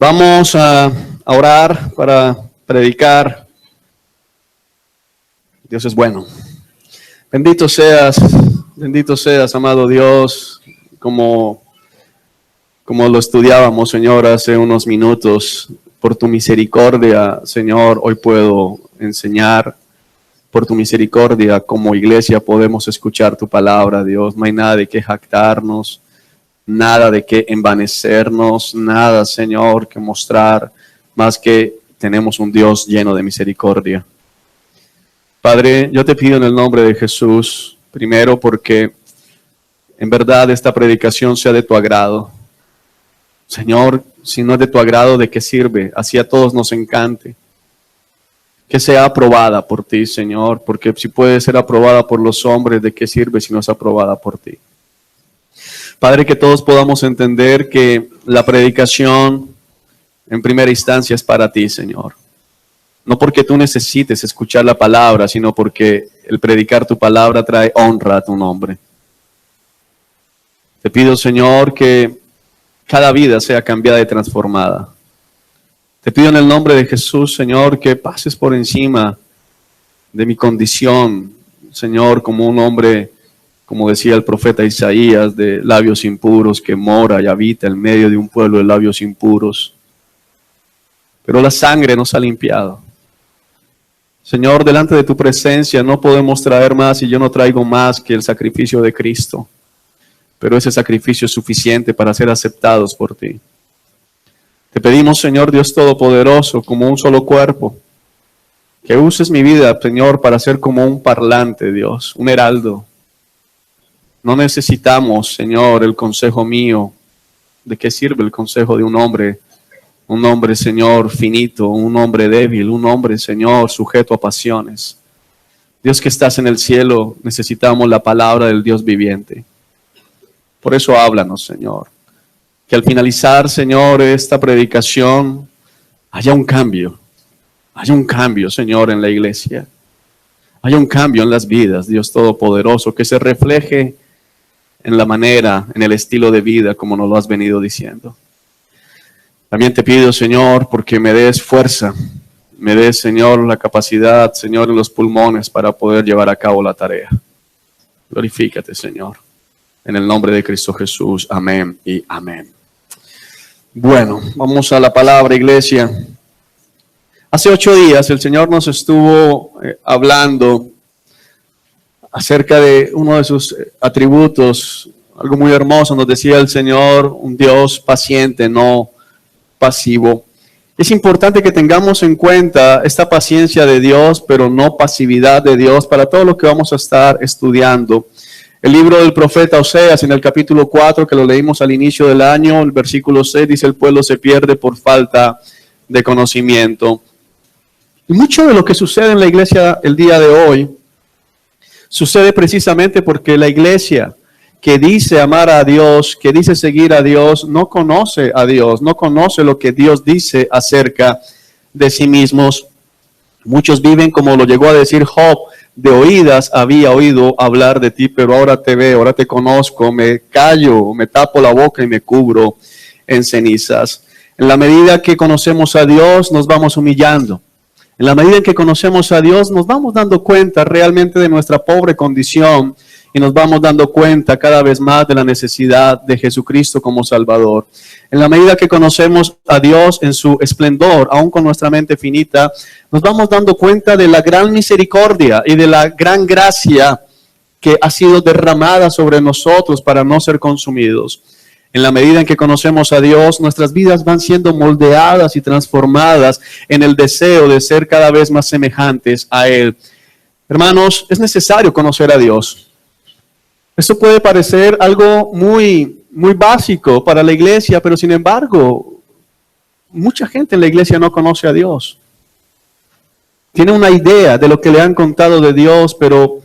Vamos a orar para predicar. Dios es bueno. Bendito seas, amado Dios, como lo estudiábamos, Señor, hace unos minutos. Por tu misericordia, Señor, hoy puedo enseñar. Por tu misericordia, como iglesia, podemos escuchar tu palabra, Dios. No hay nada de qué jactarnos, nada de qué envanecernos, nada, Señor, que mostrar, más que tenemos un Dios lleno de misericordia. Padre, yo te pido en el nombre de Jesús, primero porque en verdad esta predicación sea de tu agrado. Señor, si no es de tu agrado, ¿de qué sirve? Así a todos nos encante. Que sea aprobada por ti, Señor, porque si puede ser aprobada por los hombres, ¿de qué sirve si no es aprobada por ti? Padre, que todos podamos entender que la predicación en primera instancia es para ti, Señor. No porque tú necesites escuchar la palabra, sino porque el predicar tu palabra trae honra a tu nombre. Te pido, Señor, que cada vida sea cambiada y transformada. Te pido en el nombre de Jesús, Señor, que pases por encima de mi condición, Señor, como un hombre, como decía el profeta Isaías, de labios impuros, que mora y habita en medio de un pueblo de labios impuros. Pero la sangre nos ha limpiado. Señor, delante de tu presencia no podemos traer más y yo no traigo más que el sacrificio de Cristo. Pero ese sacrificio es suficiente para ser aceptados por ti. Te pedimos, Señor Dios Todopoderoso, como un solo cuerpo, que uses mi vida, Señor, para ser como un parlante, Dios, un heraldo. No necesitamos, Señor, el consejo mío. ¿De qué sirve el consejo de un hombre, Señor, finito, un hombre débil, un hombre, Señor, sujeto a pasiones? Dios que estás en el cielo, necesitamos la palabra del Dios viviente. Por eso háblanos, Señor. Que al finalizar, Señor, esta predicación, haya un cambio, Señor, en la iglesia. Haya un cambio en las vidas, Dios Todopoderoso, que se refleje en la manera, en el estilo de vida, como nos lo has venido diciendo. También te pido, Señor, porque me des fuerza, me des, Señor, la capacidad, Señor, en los pulmones para poder llevar a cabo la tarea. Glorifícate, Señor. En el nombre de Cristo Jesús. Amén y amén. Bueno, vamos a la palabra, iglesia. Hace 8 días el Señor nos estuvo hablando acerca de uno de sus atributos, algo muy hermoso. Nos decía el Señor, un Dios paciente, no pasivo. Es importante que tengamos en cuenta esta paciencia de Dios, pero no pasividad de Dios, para todo lo que vamos a estar estudiando. El libro del profeta Oseas, en el capítulo 4, que lo leímos al inicio del año, el versículo 6 dice: el pueblo se pierde por falta de conocimiento. Y mucho de lo que sucede en la iglesia el día de hoy, sucede precisamente porque la iglesia que dice amar a Dios, que dice seguir a Dios, no conoce a Dios, no conoce lo que Dios dice acerca de sí mismos. Muchos viven como lo llegó a decir Job: de oídas había oído hablar de ti, pero ahora te veo, ahora te conozco, me callo, me tapo la boca y me cubro en cenizas. En la medida que conocemos a Dios, nos vamos humillando. En la medida en que conocemos a Dios, nos vamos dando cuenta realmente de nuestra pobre condición y nos vamos dando cuenta cada vez más de la necesidad de Jesucristo como Salvador. En la medida que conocemos a Dios en su esplendor, aún con nuestra mente finita, nos vamos dando cuenta de la gran misericordia y de la gran gracia que ha sido derramada sobre nosotros para no ser consumidos. En la medida en que conocemos a Dios, nuestras vidas van siendo moldeadas y transformadas en el deseo de ser cada vez más semejantes a Él. Hermanos, es necesario conocer a Dios. Esto puede parecer algo muy básico para la iglesia, pero sin embargo, mucha gente en la iglesia no conoce a Dios. Tiene una idea de lo que le han contado de Dios, pero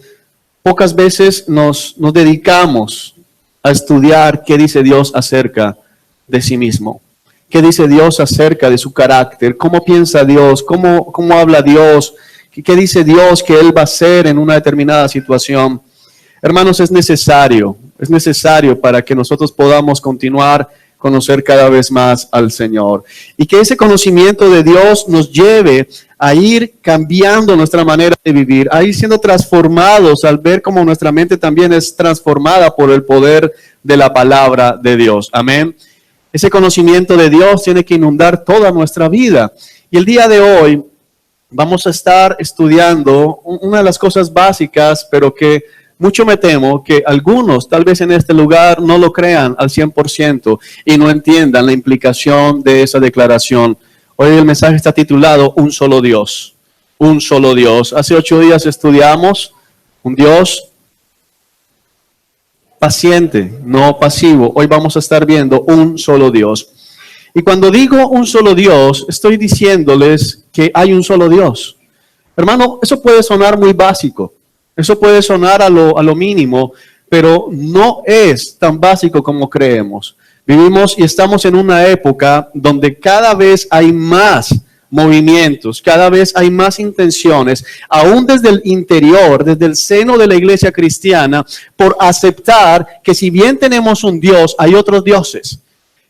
pocas veces nos dedicamos a estudiar qué dice Dios acerca de sí mismo. ¿Qué dice Dios acerca de su carácter? ¿Cómo piensa Dios? ¿Cómo habla Dios? ¿Qué dice Dios que Él va a hacer en una determinada situación? Hermanos, es necesario para que nosotros podamos continuar conocer cada vez más al Señor. Y que ese conocimiento de Dios nos lleve a ir cambiando nuestra manera de vivir, a ir siendo transformados al ver cómo nuestra mente también es transformada por el poder de la palabra de Dios. Amén. Ese conocimiento de Dios tiene que inundar toda nuestra vida. Y el día de hoy vamos a estar estudiando una de las cosas básicas, pero que mucho me temo que algunos, tal vez en este lugar, no lo crean al 100% y no entiendan la implicación de esa declaración. Hoy el mensaje está titulado Un solo Dios. Un solo Dios. Hace 8 días estudiamos un Dios paciente, no pasivo. Hoy vamos a estar viendo un solo Dios. Y cuando digo un solo Dios, estoy diciéndoles que hay un solo Dios. Hermano, eso puede sonar muy básico. Eso puede sonar a lo mínimo, pero no es tan básico como creemos. Vivimos y estamos en una época donde cada vez hay más movimientos, cada vez hay más intenciones, aún desde el interior, desde el seno de la iglesia cristiana, por aceptar que si bien tenemos un Dios, hay otros dioses.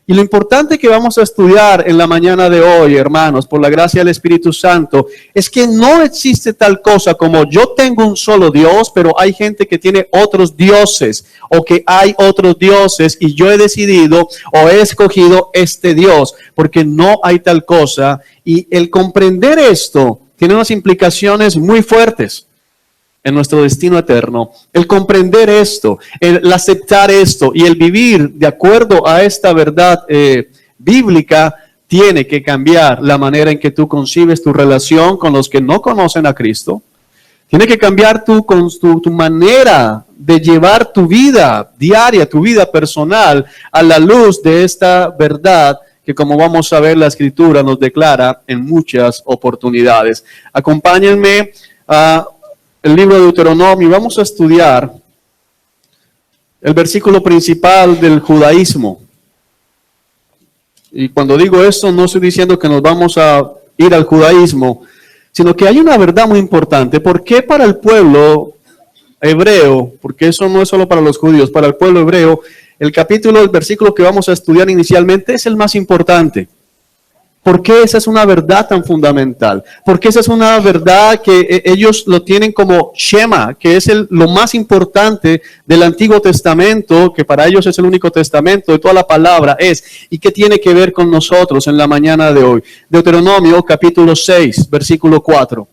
Y lo importante que vamos a estudiar en la mañana de hoy, hermanos, por la gracia del Espíritu Santo, es que no existe tal cosa como yo tengo un solo Dios, pero hay gente que tiene otros dioses, o que hay otros dioses y yo he decidido o he escogido este Dios, porque no hay tal cosa. Y el comprender esto tiene unas implicaciones muy fuertes en nuestro destino eterno. El comprender esto, el aceptar esto y el vivir de acuerdo a esta verdad bíblica tiene que cambiar la manera en que tú concibes tu relación con los que no conocen a Cristo. Tiene que cambiar tu manera de llevar tu vida diaria, tu vida personal a la luz de esta verdad que, como vamos a ver, la Escritura nos declara en muchas oportunidades. Acompáñenme a el libro de Deuteronomio. Vamos a estudiar el versículo principal del judaísmo. Y cuando digo esto, no estoy diciendo que nos vamos a ir al judaísmo, sino que hay una verdad muy importante. ¿Por qué para el pueblo hebreo? Porque eso no es solo para los judíos, para el pueblo hebreo, el versículo que vamos a estudiar inicialmente es el más importante. ¿Por qué esa es una verdad tan fundamental? Porque esa es una verdad que ellos lo tienen como Shema, que es lo más importante del Antiguo Testamento, que para ellos es el único testamento de toda la palabra, y que tiene que ver con nosotros en la mañana de hoy. Deuteronomio capítulo 6, versículo 4.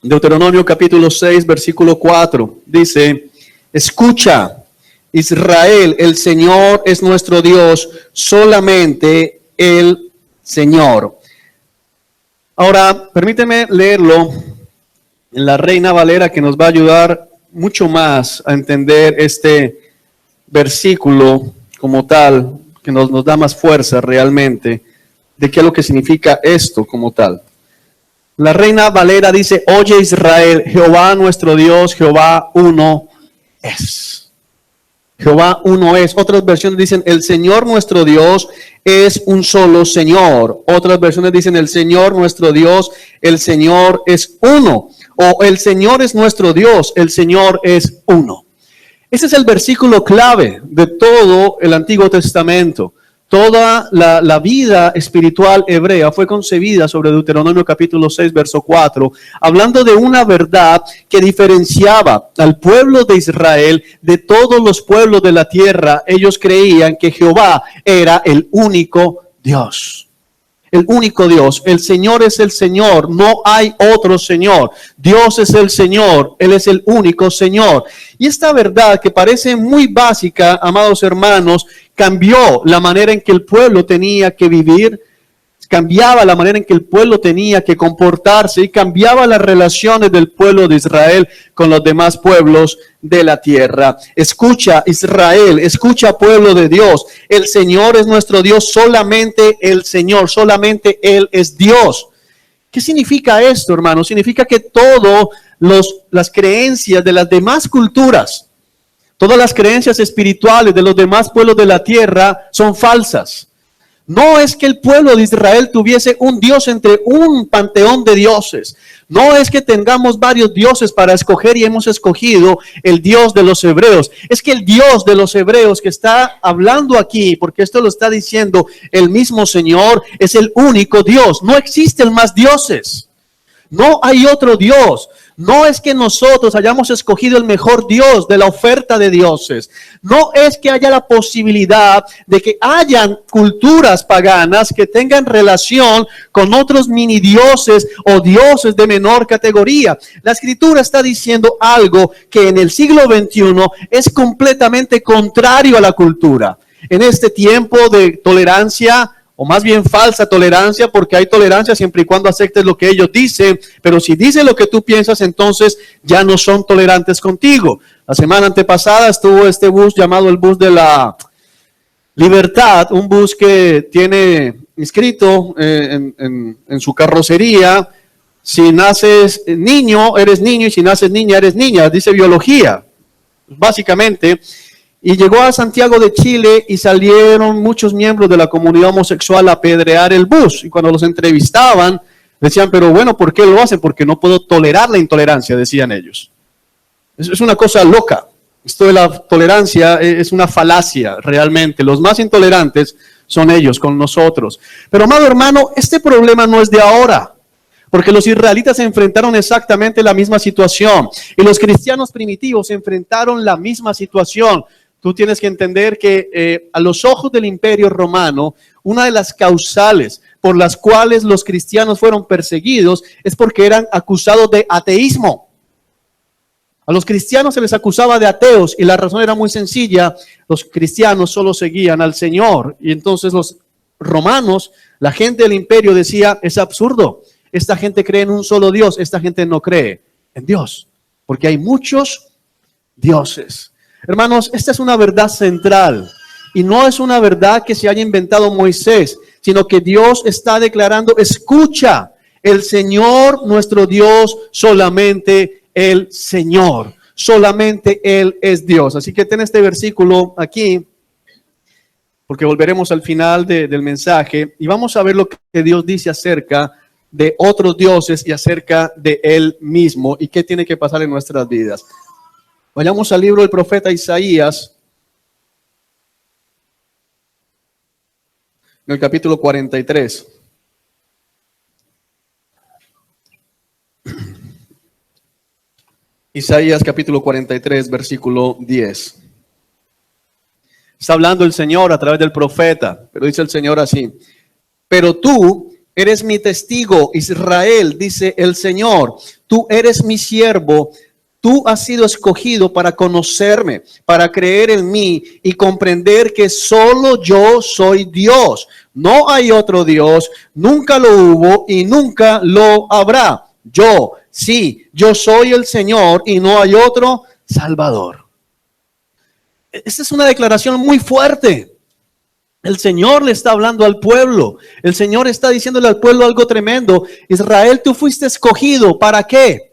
Deuteronomio capítulo 6, versículo 4, dice: escucha, Israel, el Señor es nuestro Dios, solamente el Señor. Ahora, permíteme leerlo en la Reina Valera, que nos va a ayudar mucho más a entender este versículo como tal, que nos da más fuerza realmente de qué es lo que significa esto como tal. La Reina Valera dice: oye Israel, Jehová nuestro Dios, Jehová uno es. Jehová uno es. Otras versiones dicen: el Señor nuestro Dios es un solo Señor. Otras versiones dicen: el Señor nuestro Dios, el Señor es uno. O el Señor es nuestro Dios, el Señor es uno. Ese es el versículo clave de todo el Antiguo Testamento. Toda la vida espiritual hebrea fue concebida sobre Deuteronomio capítulo 6, verso 4, hablando de una verdad que diferenciaba al pueblo de Israel de todos los pueblos de la tierra. Ellos creían que Jehová era el único Dios. El único Dios. El Señor es el Señor. No hay otro Señor. Dios es el Señor. Él es el único Señor. Y esta verdad, que parece muy básica, amados hermanos, cambió la manera en que el pueblo tenía que vivir, cambiaba la manera en que el pueblo tenía que comportarse y cambiaba las relaciones del pueblo de Israel con los demás pueblos de la tierra. Escucha, Israel, escucha, pueblo de Dios. El Señor es nuestro Dios, solamente el Señor, solamente Él es Dios. ¿Qué significa esto, hermano? Significa que todas las creencias de las demás culturas, todas las creencias espirituales de los demás pueblos de la tierra son falsas. No es que el pueblo de Israel tuviese un Dios entre un panteón de dioses. No es que tengamos varios dioses para escoger y hemos escogido el Dios de los hebreos. Es que el Dios de los hebreos que está hablando aquí, porque esto lo está diciendo el mismo Señor, es el único Dios. No existen más dioses. No hay otro Dios. No es que nosotros hayamos escogido el mejor Dios de la oferta de dioses. No es que haya la posibilidad de que hayan culturas paganas que tengan relación con otros mini dioses o dioses de menor categoría. La Escritura está diciendo algo que en el siglo XXI es completamente contrario a la cultura. En este tiempo de tolerancia, o más bien falsa tolerancia, porque hay tolerancia siempre y cuando aceptes lo que ellos dicen, pero si dicen lo que tú piensas, entonces ya no son tolerantes contigo. La semana antepasada estuvo este bus llamado el bus de la libertad, un bus que tiene inscrito en su carrocería: si naces niño, eres niño, y si naces niña, eres niña. Dice biología, básicamente. Y llegó a Santiago de Chile y salieron muchos miembros de la comunidad homosexual a apedrear el bus. Y cuando los entrevistaban, decían, pero bueno, ¿por qué lo hacen? Porque no puedo tolerar la intolerancia, decían ellos. Es una cosa loca. Esto de la tolerancia es una falacia, realmente. Los más intolerantes son ellos con nosotros. Pero, amado hermano, este problema no es de ahora. Porque los israelitas se enfrentaron exactamente la misma situación. Y los cristianos primitivos se enfrentaron la misma situación. Tú tienes que entender que a los ojos del Imperio Romano, una de las causales por las cuales los cristianos fueron perseguidos es porque eran acusados de ateísmo. A los cristianos se les acusaba de ateos y la razón era muy sencilla: los cristianos solo seguían al Señor. Y entonces los romanos, la gente del imperio decía, es absurdo. Esta gente cree en un solo Dios, esta gente no cree en Dios, porque hay muchos dioses. Hermanos, esta es una verdad central y no es una verdad que se haya inventado Moisés, sino que Dios está declarando: escucha, el Señor nuestro Dios, solamente el Señor, solamente Él es Dios. Así que ten este versículo aquí, porque volveremos al final del mensaje y vamos a ver lo que Dios dice acerca de otros dioses y acerca de Él mismo y qué tiene que pasar en nuestras vidas. Vayamos al libro del profeta Isaías, en el capítulo 43. Isaías capítulo 43, versículo 10. Está hablando el Señor a través del profeta, pero dice el Señor así: pero tú eres mi testigo, Israel, dice el Señor, tú eres mi siervo. Tú has sido escogido para conocerme, para creer en mí y comprender que solo yo soy Dios. No hay otro Dios, nunca lo hubo y nunca lo habrá. Yo, sí, yo soy el Señor y no hay otro Salvador. Esta es una declaración muy fuerte. El Señor le está hablando al pueblo. El Señor está diciéndole al pueblo algo tremendo. Israel, tú fuiste escogido. ¿Para qué?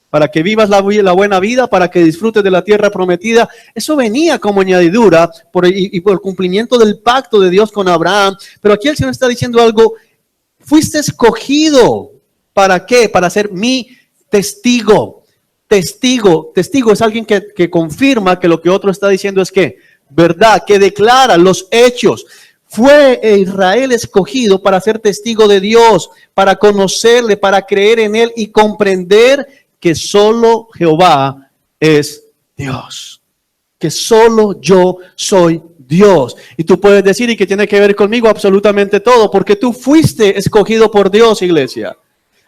Para que vivas la buena vida, para que disfrutes de la tierra prometida. Eso venía como añadidura por el cumplimiento del pacto de Dios con Abraham. Pero aquí el Señor está diciendo algo: fuiste escogido. ¿Para qué? Para ser mi testigo. Testigo es alguien que confirma que lo que otro está diciendo es que verdad, que declara los hechos. Fue Israel escogido para ser testigo de Dios, para conocerle, para creer en Él y comprender que solo Jehová es Dios, que solo yo soy Dios. Y tú puedes decir, ¿y qué tiene que ver conmigo? Absolutamente todo, porque tú fuiste escogido por Dios, iglesia.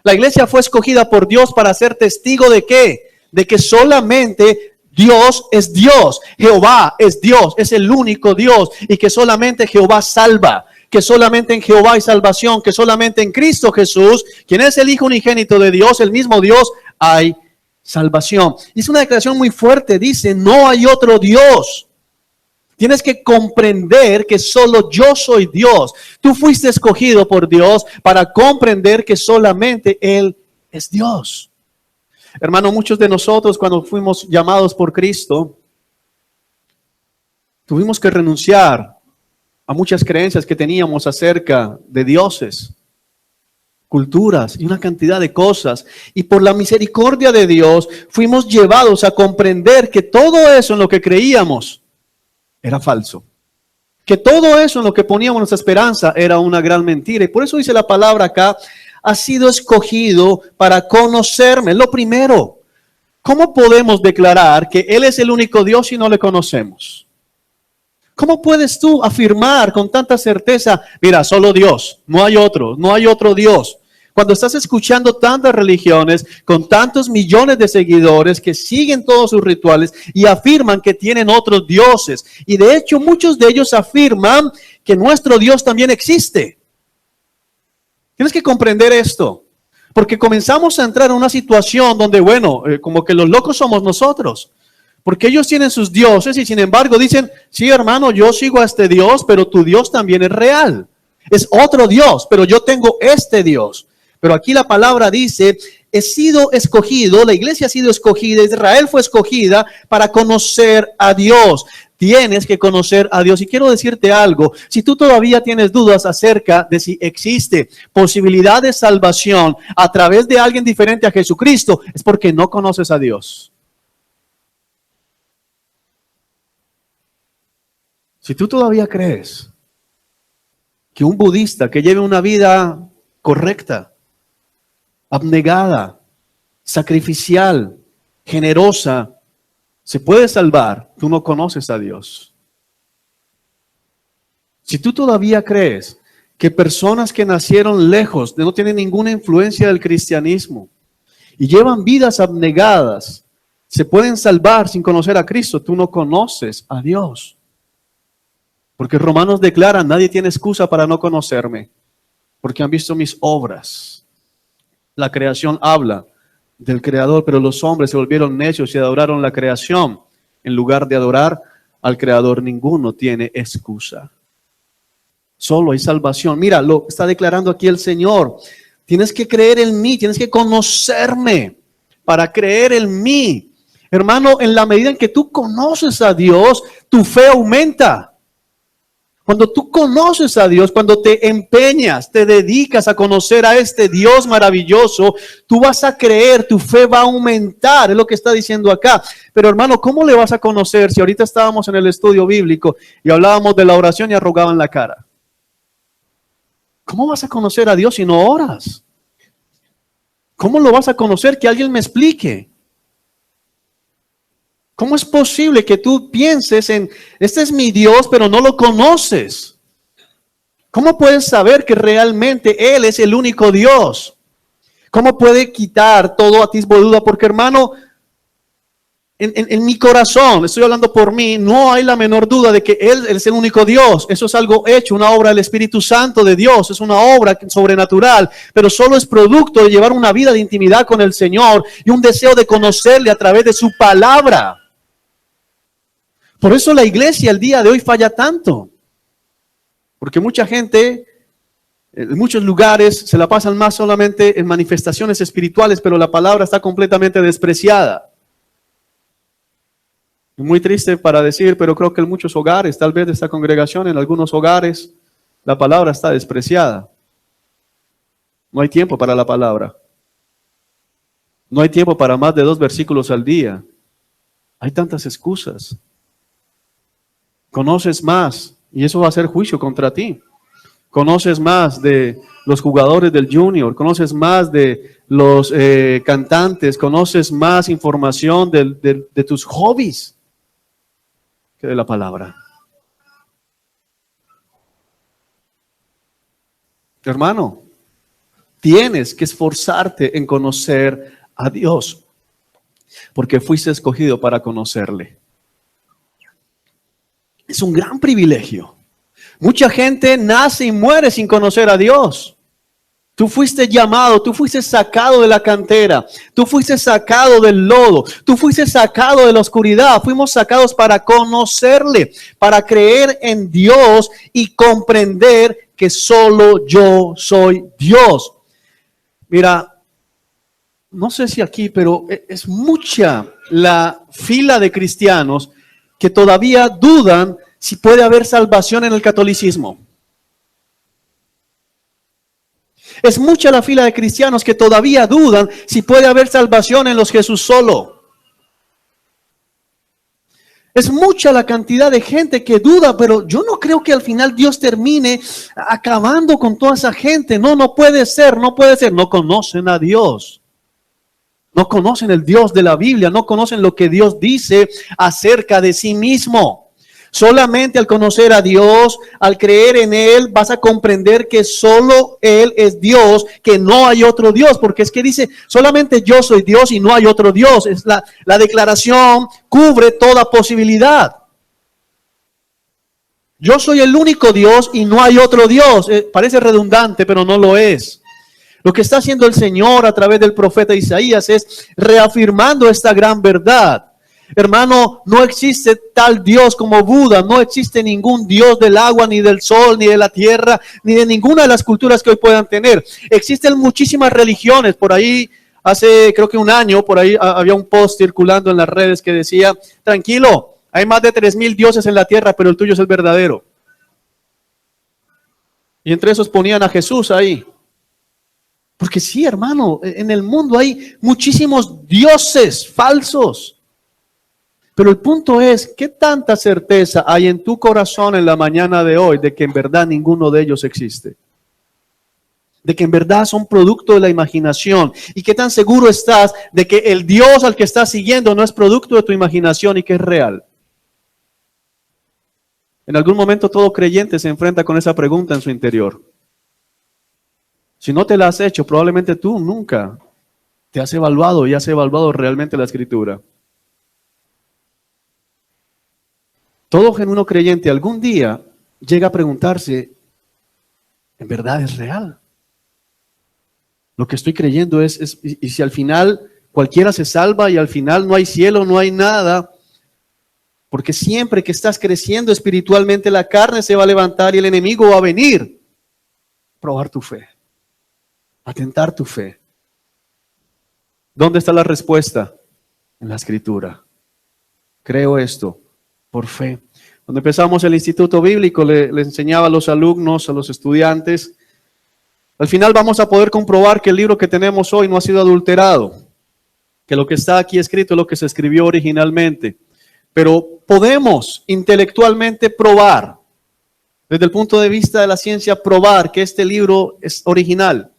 La iglesia fue escogida por Dios para ser testigo ¿de qué? De que solamente Dios es Dios, Jehová es Dios, es el único Dios, y que solamente Jehová salva, que solamente en Jehová hay salvación, que solamente en Cristo Jesús, quien es el Hijo unigénito de Dios, el mismo Dios, hay salvación. Y es una declaración muy fuerte, dice, no hay otro Dios. Tienes que comprender que solo yo soy Dios. Tú fuiste escogido por Dios para comprender que solamente Él es Dios. Hermano, muchos de nosotros cuando fuimos llamados por Cristo, tuvimos que renunciar a muchas creencias que teníamos acerca de dioses, culturas y una cantidad de cosas. Y por la misericordia de Dios fuimos llevados a comprender que todo eso en lo que creíamos era falso. Que todo eso en lo que poníamos nuestra esperanza era una gran mentira. Y por eso dice la palabra acá, ha sido escogido para conocerme. Lo primero, ¿cómo podemos declarar que Él es el único Dios si no le conocemos? ¿Cómo puedes tú afirmar con tanta certeza, mira, solo Dios, no hay otro Dios? Cuando estás escuchando tantas religiones con tantos millones de seguidores que siguen todos sus rituales y afirman que tienen otros dioses. Y de hecho muchos de ellos afirman que nuestro Dios también existe. Tienes que comprender esto, porque comenzamos a entrar en una situación donde, bueno, como que los locos somos nosotros. Porque ellos tienen sus dioses y sin embargo dicen, sí hermano, yo sigo a este Dios, pero tu Dios también es real. Es otro Dios, pero yo tengo este Dios. Pero aquí la palabra dice, he sido escogido, la iglesia ha sido escogida, Israel fue escogida para conocer a Dios. Tienes que conocer a Dios. Y quiero decirte algo, si tú todavía tienes dudas acerca de si existe posibilidad de salvación a través de alguien diferente a Jesucristo, es porque no conoces a Dios. Si tú todavía crees que un budista que lleve una vida correcta, abnegada, sacrificial, generosa, se puede salvar, tú no conoces a Dios. Si tú todavía crees que personas que nacieron lejos, no tienen ninguna influencia del cristianismo y llevan vidas abnegadas, se pueden salvar sin conocer a Cristo, tú no conoces a Dios. Porque Romanos declara, nadie tiene excusa para no conocerme, porque han visto mis obras. La creación habla del Creador, pero los hombres se volvieron necios y adoraron la creación. En lugar de adorar al Creador, ninguno tiene excusa. Solo hay salvación. Mira, lo está declarando aquí el Señor. Tienes que creer en mí, tienes que conocerme para creer en mí. Hermano, en la medida en que tú conoces a Dios, tu fe aumenta. Cuando tú conoces a Dios, cuando te empeñas, te dedicas a conocer a este Dios maravilloso, tú vas a creer, tu fe va a aumentar, es lo que está diciendo acá. Pero hermano, ¿cómo le vas a conocer si ahorita estábamos en el estudio bíblico y hablábamos de la oración y arrugaban la cara? ¿Cómo vas a conocer a Dios si no oras? ¿Cómo lo vas a conocer? Que alguien me explique. ¿Cómo es posible que tú pienses en, este es mi Dios, pero no lo conoces? ¿Cómo puedes saber que realmente Él es el único Dios? ¿Cómo puede quitar todo atisbo de duda? Porque hermano, en mi corazón, estoy hablando por mí, no hay la menor duda de que Él es el único Dios. Eso es algo hecho, una obra del Espíritu Santo de Dios, es una obra sobrenatural, pero solo es producto de llevar una vida de intimidad con el Señor y un deseo de conocerle a través de su palabra. Por eso la iglesia el día de hoy falla tanto. Porque mucha gente, en muchos lugares, se la pasan más solamente en manifestaciones espirituales, pero la palabra está completamente despreciada. Muy triste para decir, pero creo que en muchos hogares, tal vez de esta congregación, en algunos hogares, la palabra está despreciada. No hay tiempo para la palabra. No hay tiempo para más de 2 versículos al día. Hay tantas excusas. Conoces más y eso va a ser juicio contra ti. Conoces más de los jugadores del Junior, conoces más de los cantantes, conoces más información de tus hobbies que de la palabra. Hermano, tienes que esforzarte en conocer a Dios, porque fuiste escogido para conocerle. Es un gran privilegio. Mucha gente nace y muere sin conocer a Dios. Tú fuiste llamado, tú fuiste sacado de la cantera, tú fuiste sacado del lodo, tú fuiste sacado de la oscuridad. Fuimos sacados para conocerle, para creer en Dios y comprender que solo yo soy Dios. Mira, no sé si aquí, pero es mucha la fila de cristianos que todavía dudan si puede haber salvación en el catolicismo. Es mucha la fila de cristianos que todavía dudan si puede haber salvación en los Jesús solo. Es mucha la cantidad de gente que duda, pero yo no creo que al final Dios termine acabando con toda esa gente. No, no puede ser, no puede ser. No conocen a Dios. No conocen el Dios de la Biblia, no conocen lo que Dios dice acerca de sí mismo. Solamente al conocer a Dios, al creer en Él, vas a comprender que solo Él es Dios, que no hay otro Dios, porque es que dice, solamente yo soy Dios y no hay otro Dios. Es la declaración cubre toda posibilidad. Yo soy el único Dios y no hay otro Dios. Parece redundante, pero no lo es. Lo que está haciendo el Señor a través del profeta Isaías es reafirmando esta gran verdad. Hermano, no existe tal Dios como Buda, no existe ningún Dios del agua, ni del sol, ni de la tierra, ni de ninguna de las culturas que hoy puedan tener. Existen muchísimas religiones. Por ahí, hace creo que un año, por ahí había un post circulando en las redes que decía, tranquilo, hay más de 3,000 dioses en la tierra, pero el tuyo es el verdadero. Y entre esos ponían a Jesús ahí. Porque sí, hermano, en el mundo hay muchísimos dioses falsos. Pero el punto es, ¿qué tanta certeza hay en tu corazón en la mañana de hoy de que en verdad ninguno de ellos existe? De que en verdad son producto de la imaginación. ¿Y qué tan seguro estás de que el Dios al que estás siguiendo no es producto de tu imaginación y que es real? En algún momento todo creyente se enfrenta con esa pregunta en su interior. Si no te la has hecho, probablemente tú nunca te has evaluado y has evaluado realmente la Escritura. Todo genuino creyente algún día llega a preguntarse, ¿en verdad es real? Lo que estoy creyendo es y si al final cualquiera se salva y al final no hay cielo, no hay nada, porque siempre que estás creciendo espiritualmente la carne se va a levantar y el enemigo va a venir a probar tu fe, a tentar tu fe. ¿Dónde está la respuesta? En la Escritura. Creo esto. Por fe. Cuando empezamos el instituto bíblico, le enseñaba a los alumnos, a los estudiantes. Al final vamos a poder comprobar que el libro que tenemos hoy no ha sido adulterado, que lo que está aquí escrito es lo que se escribió originalmente. Pero podemos intelectualmente probar, desde el punto de vista de la ciencia, probar que este libro es original,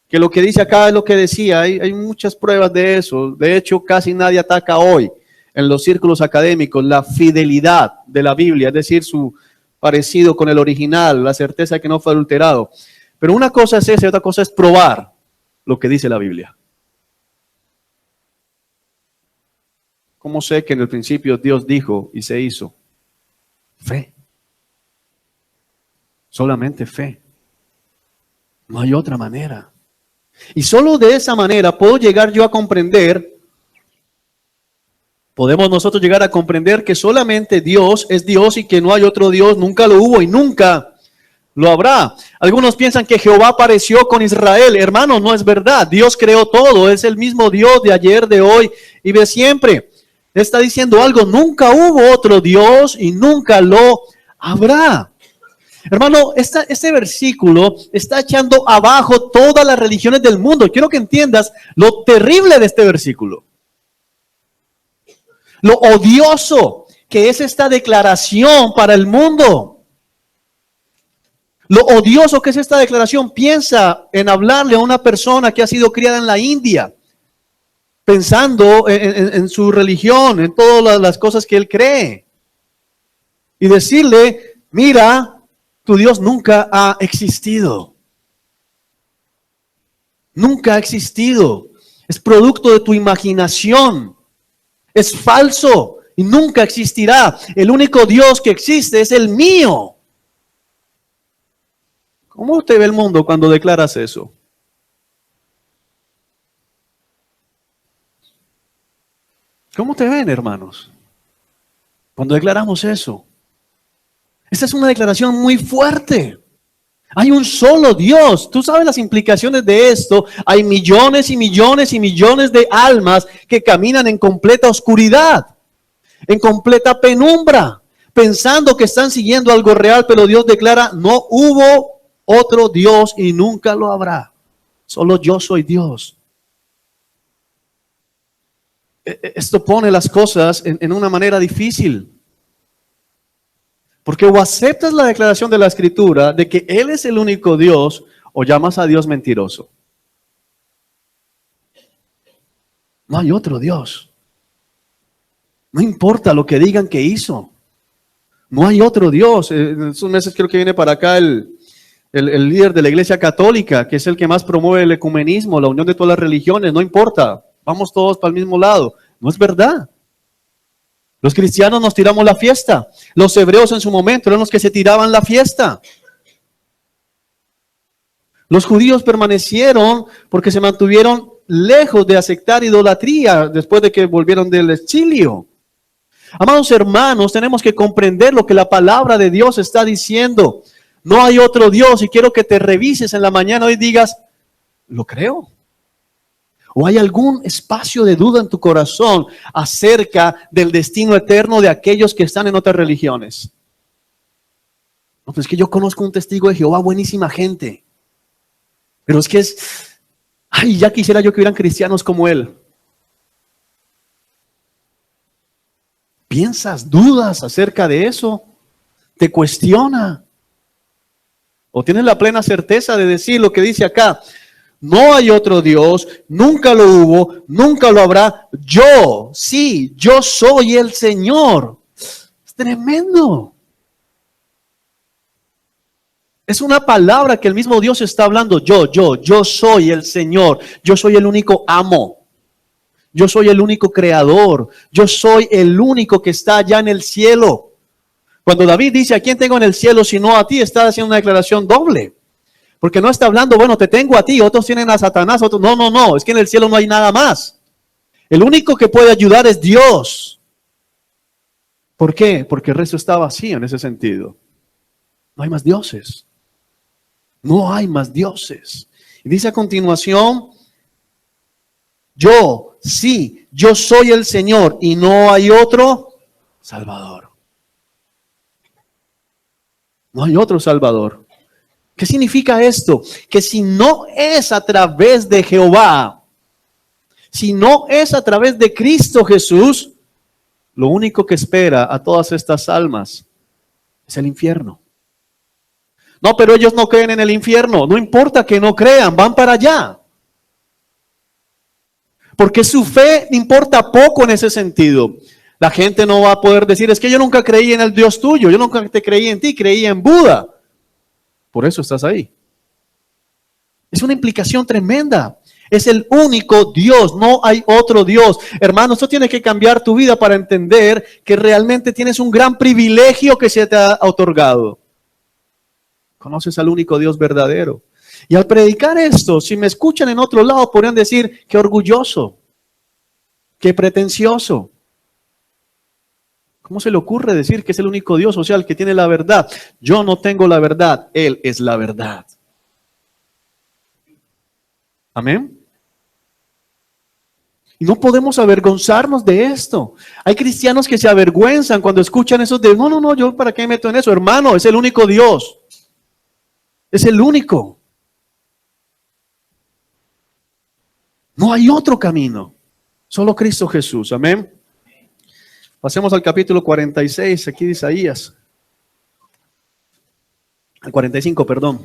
que lo que dice acá es lo que decía. Hay muchas pruebas de eso. De hecho, casi nadie ataca hoy en los círculos académicos la fidelidad de la Biblia, es decir, su parecido con el original, la certeza de que no fue adulterado. Pero una cosa es esa y otra cosa es probar lo que dice la Biblia. ¿Cómo sé que en el principio Dios dijo y se hizo? Fe. Solamente fe. No hay otra manera. Y solo de esa manera puedo llegar yo a comprender. Podemos nosotros llegar a comprender que solamente Dios es Dios y que no hay otro Dios, nunca lo hubo y nunca lo habrá. Algunos piensan que Jehová apareció con Israel. Hermano, no es verdad. Dios creó todo, es el mismo Dios de ayer, de hoy y de siempre. Está diciendo algo, nunca hubo otro Dios y nunca lo habrá. Hermano, este versículo está echando abajo todas las religiones del mundo. Quiero que entiendas lo terrible de este versículo. Lo odioso que es esta declaración para el mundo. Lo odioso que es esta declaración. Piensa en hablarle a una persona que ha sido criada en la India, pensando en su religión, en todas las cosas que él cree. Y decirle, mira, tu Dios nunca ha existido. Nunca ha existido. Es producto de tu imaginación. Es falso y nunca existirá. El único Dios que existe es el mío. ¿Cómo te ve el mundo cuando declaras eso? ¿Cómo te ven, hermanos? Cuando declaramos eso. Esta es una declaración muy fuerte. Hay un solo Dios. Tú sabes las implicaciones de esto. Hay millones y millones y millones de almas que caminan en completa oscuridad, en completa penumbra. pensando que están siguiendo algo real, pero Dios declara, no hubo otro Dios y nunca lo habrá. Solo yo soy Dios. Esto pone las cosas en una manera difícil. Porque o aceptas la declaración de la Escritura de que Él es el único Dios, o llamas a Dios mentiroso. No hay otro Dios. No importa lo que digan que hizo. No hay otro Dios. En estos meses creo que viene para acá el líder de la Iglesia Católica, que es el que más promueve el ecumenismo, la unión de todas las religiones. No importa, vamos todos para el mismo lado. No es verdad. Los cristianos nos tiramos la fiesta. Los hebreos en su momento eran los que se tiraban la fiesta. Los judíos permanecieron porque se mantuvieron lejos de aceptar idolatría después de que volvieron del exilio. Amados hermanos, tenemos que comprender lo que la palabra de Dios está diciendo. No hay otro Dios, y quiero que te revises en la mañana y digas, ¿lo creo? ¿O hay algún espacio de duda en tu corazón acerca del destino eterno de aquellos que están en otras religiones? No, pues es que yo conozco un testigo de Jehová, buenísima gente. Pero es que ya quisiera yo que hubieran cristianos como él. ¿Piensas, dudas acerca de eso? ¿Te cuestiona? ¿O tienes la plena certeza de decir lo que dice acá? No hay otro Dios, nunca lo hubo, nunca lo habrá. Yo soy el Señor. Es tremendo. Es una palabra que el mismo Dios está hablando. Yo soy el Señor. Yo soy el único amo. Yo soy el único creador. Yo soy el único que está allá en el cielo. Cuando David dice, ¿a quién tengo en el cielo sino a ti? Está haciendo una declaración doble. Porque no está hablando, bueno, te tengo a ti, otros tienen a Satanás, otros. No, es que en el cielo no hay nada más. El único que puede ayudar es Dios. ¿Por qué? Porque el resto está vacío en ese sentido. No hay más dioses. No hay más dioses. Y dice a continuación, yo soy el Señor y no hay otro Salvador. No hay otro Salvador. ¿Qué significa esto? Que si no es a través de Jehová, si no es a través de Cristo Jesús, lo único que espera a todas estas almas es el infierno. No, pero ellos no creen en el infierno. No importa que no crean, van para allá. Porque su fe importa poco en ese sentido. La gente no va a poder decir, es que yo nunca creí en el Dios tuyo, yo nunca te creí en ti, creí en Buda. Por eso estás ahí. Es una implicación tremenda. Es el único Dios, no hay otro Dios. Hermano, esto tiene que cambiar tu vida para entender que realmente tienes un gran privilegio que se te ha otorgado. Conoces al único Dios verdadero. Y al predicar esto, si me escuchan en otro lado, podrían decir, qué orgulloso, qué pretencioso. ¿Cómo se le ocurre decir que es el único Dios, o sea, el que tiene la verdad? Yo no tengo la verdad, Él es la verdad. Amén. Y no podemos avergonzarnos de esto. Hay cristianos que se avergüenzan cuando escuchan eso de, no, yo para qué me meto en eso. Hermano, es el único Dios. Es el único. No hay otro camino. Solo Cristo Jesús. Amén. Pasemos al capítulo 46, aquí de Isaías. Al 45, perdón.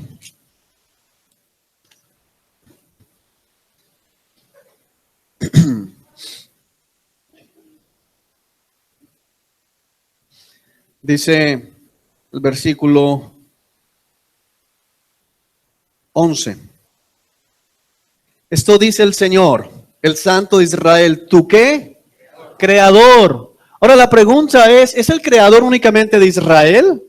Dice el versículo 11. Esto dice el Señor, el Santo de Israel. ¿Tú qué? Creador. Ahora la pregunta ¿es el creador únicamente de Israel?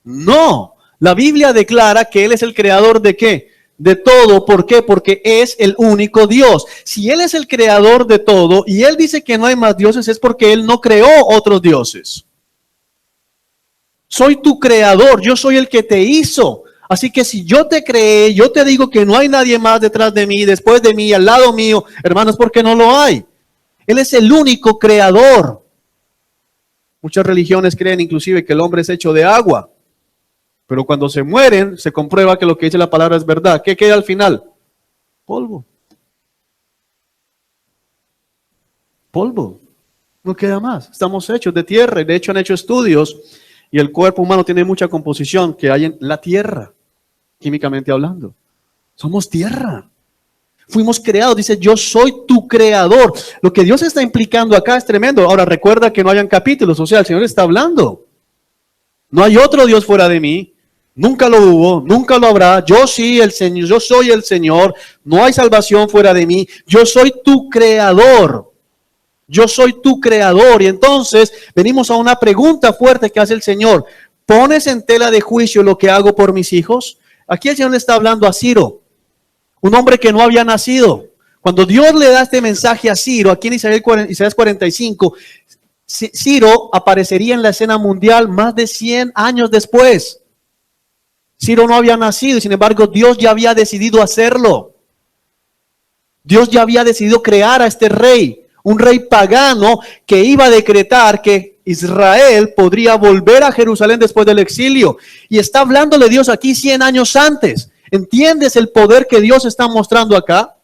No. La Biblia declara que Él es el creador ¿de qué? De todo. ¿Por qué? Porque es el único Dios. Si Él es el creador de todo y Él dice que no hay más dioses, es porque Él no creó otros dioses. Soy tu creador, yo soy el que te hizo. Así que si yo te creé, yo te digo que no hay nadie más detrás de mí, después de mí, al lado mío, hermanos, porque no lo hay. Él es el único creador. Muchas religiones creen inclusive que el hombre es hecho de agua. Pero cuando se mueren, se comprueba que lo que dice la palabra es verdad. ¿Qué queda al final? Polvo. Polvo. No queda más. Estamos hechos de tierra. Y de hecho han hecho estudios y el cuerpo humano tiene mucha composición que hay en la tierra, químicamente hablando. Somos tierra. Fuimos creados. Dice, yo soy tu creador. Lo que Dios está implicando acá es tremendo. Ahora recuerda que no hayan capítulos. O sea, el Señor está hablando. No hay otro Dios fuera de mí. Nunca lo hubo, nunca lo habrá. Yo sí, el Señor, yo soy el Señor. No hay salvación fuera de mí. Yo soy tu creador. Yo soy tu creador. Y entonces venimos a una pregunta fuerte que hace el Señor. ¿Pones en tela de juicio lo que hago por mis hijos? Aquí el Señor le está hablando a Ciro, un hombre que no había nacido. Cuando Dios le da este mensaje a Ciro, aquí en Isaías 45, Ciro aparecería en la escena mundial más de 100 años después. Ciro no había nacido y sin embargo Dios ya había decidido hacerlo. Dios ya había decidido crear a este rey, un rey pagano que iba a decretar que Israel podría volver a Jerusalén después del exilio. Y está hablándole Dios aquí 100 años antes. ¿Entiendes el poder que Dios está mostrando acá?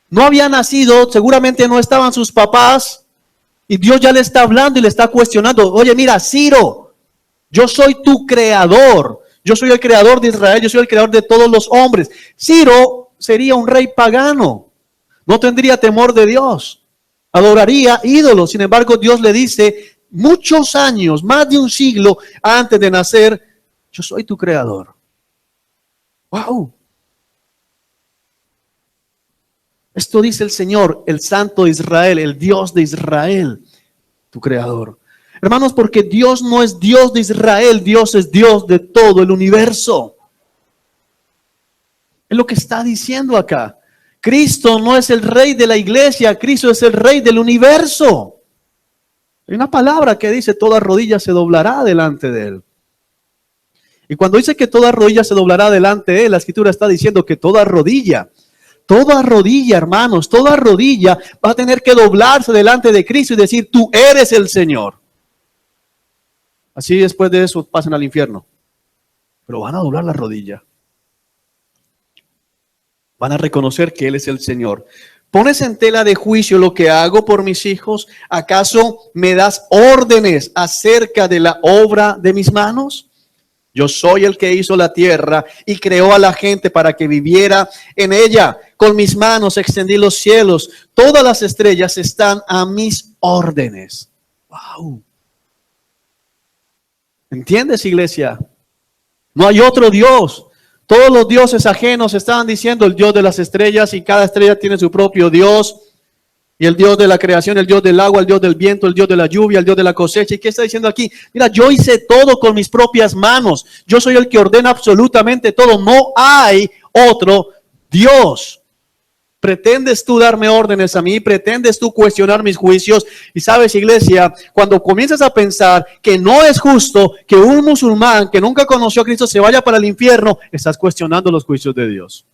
No había nacido, seguramente no estaban sus papás y Dios ya le está hablando y le está cuestionando. Oye, mira, Ciro, yo soy tu creador. Yo soy el creador de Israel, yo soy el creador de todos los hombres. Ciro sería un rey pagano, no tendría temor de Dios, adoraría ídolos. Sin embargo, Dios le dice muchos años, más de un siglo antes de nacer, yo soy tu creador. ¡Wow! Esto dice el Señor, el Santo de Israel, el Dios de Israel, tu creador. Hermanos, porque Dios no es Dios de Israel, Dios es Dios de todo el universo. Es lo que está diciendo acá. Cristo no es el rey de la iglesia, Cristo es el rey del universo. Hay una palabra que dice, toda rodilla se doblará delante de él. Y cuando dice que toda rodilla se doblará delante de él, la Escritura está diciendo que toda rodilla, hermanos, toda rodilla va a tener que doblarse delante de Cristo y decir, tú eres el Señor. Así después de eso pasan al infierno. Pero van a doblar la rodilla. Van a reconocer que Él es el Señor. ¿Pones en tela de juicio lo que hago por mis hijos? ¿Acaso me das órdenes acerca de la obra de mis manos? Yo soy el que hizo la tierra y creó a la gente para que viviera en ella. Con mis manos extendí los cielos. Todas las estrellas están a mis órdenes. ¡Wow! ¿Entiendes, iglesia? No hay otro Dios. Todos los dioses ajenos estaban diciendo el Dios de las estrellas y cada estrella tiene su propio Dios. Y el Dios de la creación, el Dios del agua, el Dios del viento, el Dios de la lluvia, el Dios de la cosecha. ¿Y qué está diciendo aquí? Mira, yo hice todo con mis propias manos. Yo soy el que ordena absolutamente todo. No hay otro Dios. ¿Pretendes tú darme órdenes a mí? ¿Pretendes tú cuestionar mis juicios? Y sabes, iglesia, cuando comienzas a pensar que no es justo que un musulmán que nunca conoció a Cristo se vaya para el infierno, estás cuestionando los juicios de Dios.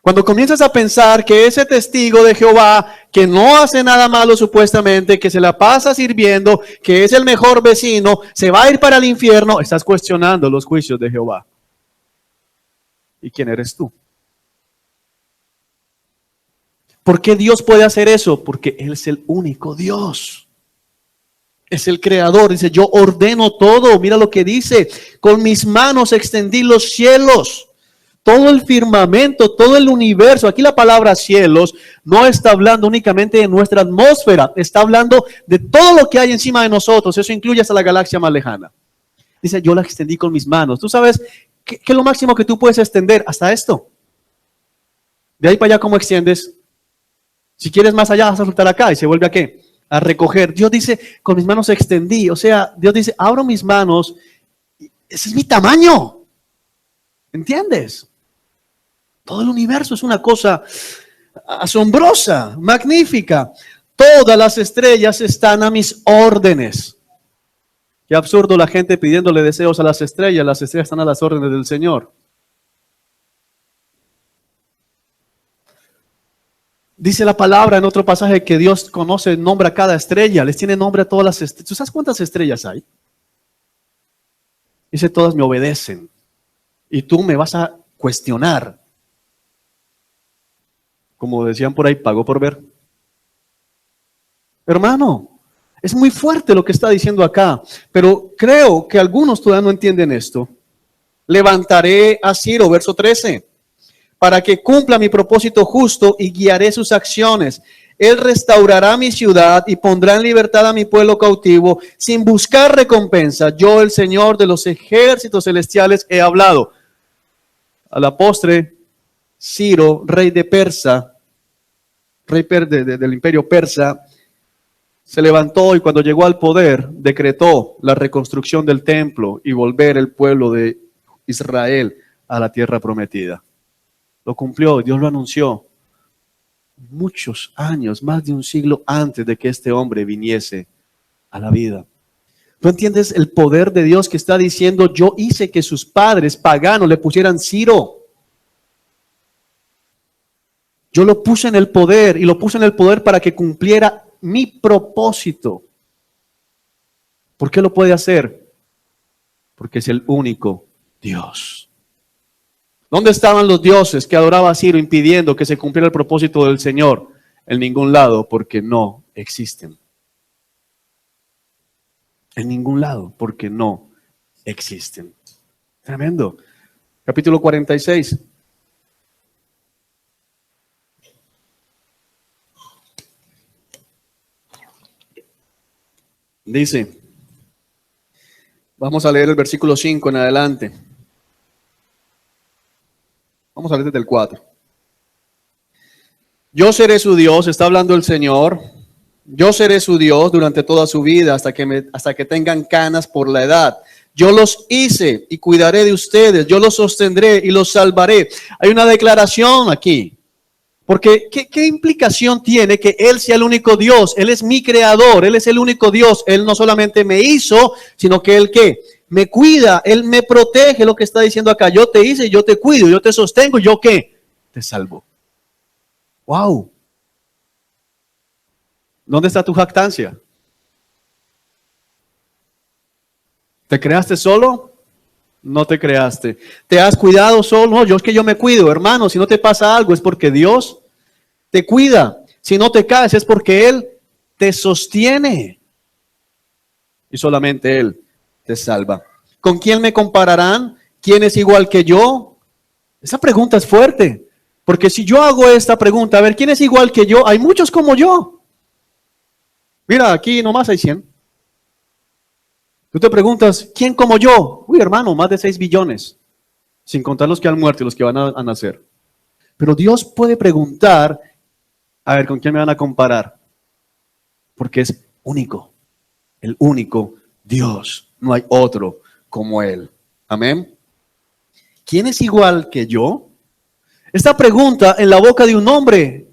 Cuando comienzas a pensar que ese testigo de Jehová, que no hace nada malo supuestamente, que se la pasa sirviendo, que es el mejor vecino, se va a ir para el infierno, estás cuestionando los juicios de Jehová. ¿Y quién eres tú? ¿Por qué Dios puede hacer eso? Porque Él es el único Dios. Es el creador. Dice, yo ordeno todo. Mira lo que dice. Con mis manos extendí los cielos. Todo el firmamento, todo el universo. Aquí la palabra cielos no está hablando únicamente de nuestra atmósfera. Está hablando de todo lo que hay encima de nosotros. Eso incluye hasta la galaxia más lejana. Dice, yo la extendí con mis manos. ¿Tú sabes qué es lo máximo que tú puedes extender? Hasta esto. De ahí para allá, ¿cómo extiendes? Si quieres más allá, vas a soltar acá y se vuelve a ¿qué? A recoger. Dios dice, con mis manos extendí. O sea, Dios dice, abro mis manos. Ese es mi tamaño. ¿Entiendes? Todo el universo es una cosa asombrosa, magnífica. Todas las estrellas están a mis órdenes. Qué absurdo la gente pidiéndole deseos a las estrellas. Las estrellas están a las órdenes del Señor. Dice la palabra en otro pasaje que Dios conoce, nombra a cada estrella, les tiene nombre a todas las estrellas. ¿Tú sabes cuántas estrellas hay? Dice, todas me obedecen. Y tú me vas a cuestionar. Como decían por ahí, pago por ver. Hermano, es muy fuerte lo que está diciendo acá, pero creo que algunos todavía no entienden esto. Levantaré a Ciro, verso 13, para que cumpla mi propósito justo y guiaré sus acciones. Él restaurará mi ciudad y pondrá en libertad a mi pueblo cautivo sin buscar recompensa. Yo, el Señor de los ejércitos celestiales, he hablado. A la postre, Ciro, rey de Persa, del imperio persa, se levantó y cuando llegó al poder, decretó la reconstrucción del templo y volver el pueblo de Israel a la tierra prometida. Lo cumplió, Dios lo anunció muchos años, más de un siglo antes de que este hombre viniese a la vida. ¿Tú entiendes el poder de Dios que está diciendo, yo hice que sus padres paganos le pusieran Ciro? Yo lo puse en el poder y lo puse en el poder para que cumpliera mi propósito. ¿Por qué lo puede hacer? Porque es el único Dios. ¿Dónde estaban los dioses que adoraba a Ciro impidiendo que se cumpliera el propósito del Señor? En ningún lado, porque no existen. En ningún lado, porque no existen. Tremendo. Capítulo 46. Dice, vamos a leer el versículo 5 en adelante. Vamos a leer desde el 4. Yo seré su Dios, está hablando el Señor. Yo seré su Dios durante toda su vida hasta que tengan canas por la edad. Yo los hice y cuidaré de ustedes. Yo los sostendré y los salvaré. Hay una declaración aquí. Porque, ¿qué implicación tiene que Él sea el único Dios? Él es mi creador, Él es el único Dios. Él no solamente me hizo, sino que Él ¿qué? Me cuida, Él me protege, lo que está diciendo acá. Yo te hice, yo te cuido, yo te sostengo, ¿yo qué? Te salvo. ¡Wow! ¿Dónde está tu jactancia? ¿Te creaste solo? No te creaste. ¿Te has cuidado solo? No, yo me cuido, hermano. Si no te pasa algo es porque Dios te cuida. Si no te caes es porque Él te sostiene. Y solamente Él te salva. ¿Con quién me compararán? ¿Quién es igual que yo? Esa pregunta es fuerte. Porque si yo hago esta pregunta, a ver, ¿quién es igual que yo? Hay muchos como yo. Mira, aquí nomás hay 100. Tú te preguntas, ¿quién como yo? Uy, hermano, más de 6 billones. Sin contar los que han muerto y los que van a nacer. Pero Dios puede preguntar, a ver, ¿con quién me van a comparar? Porque es único. El único Dios. No hay otro como Él. Amén. ¿Quién es igual que yo? Esta pregunta en la boca de un hombre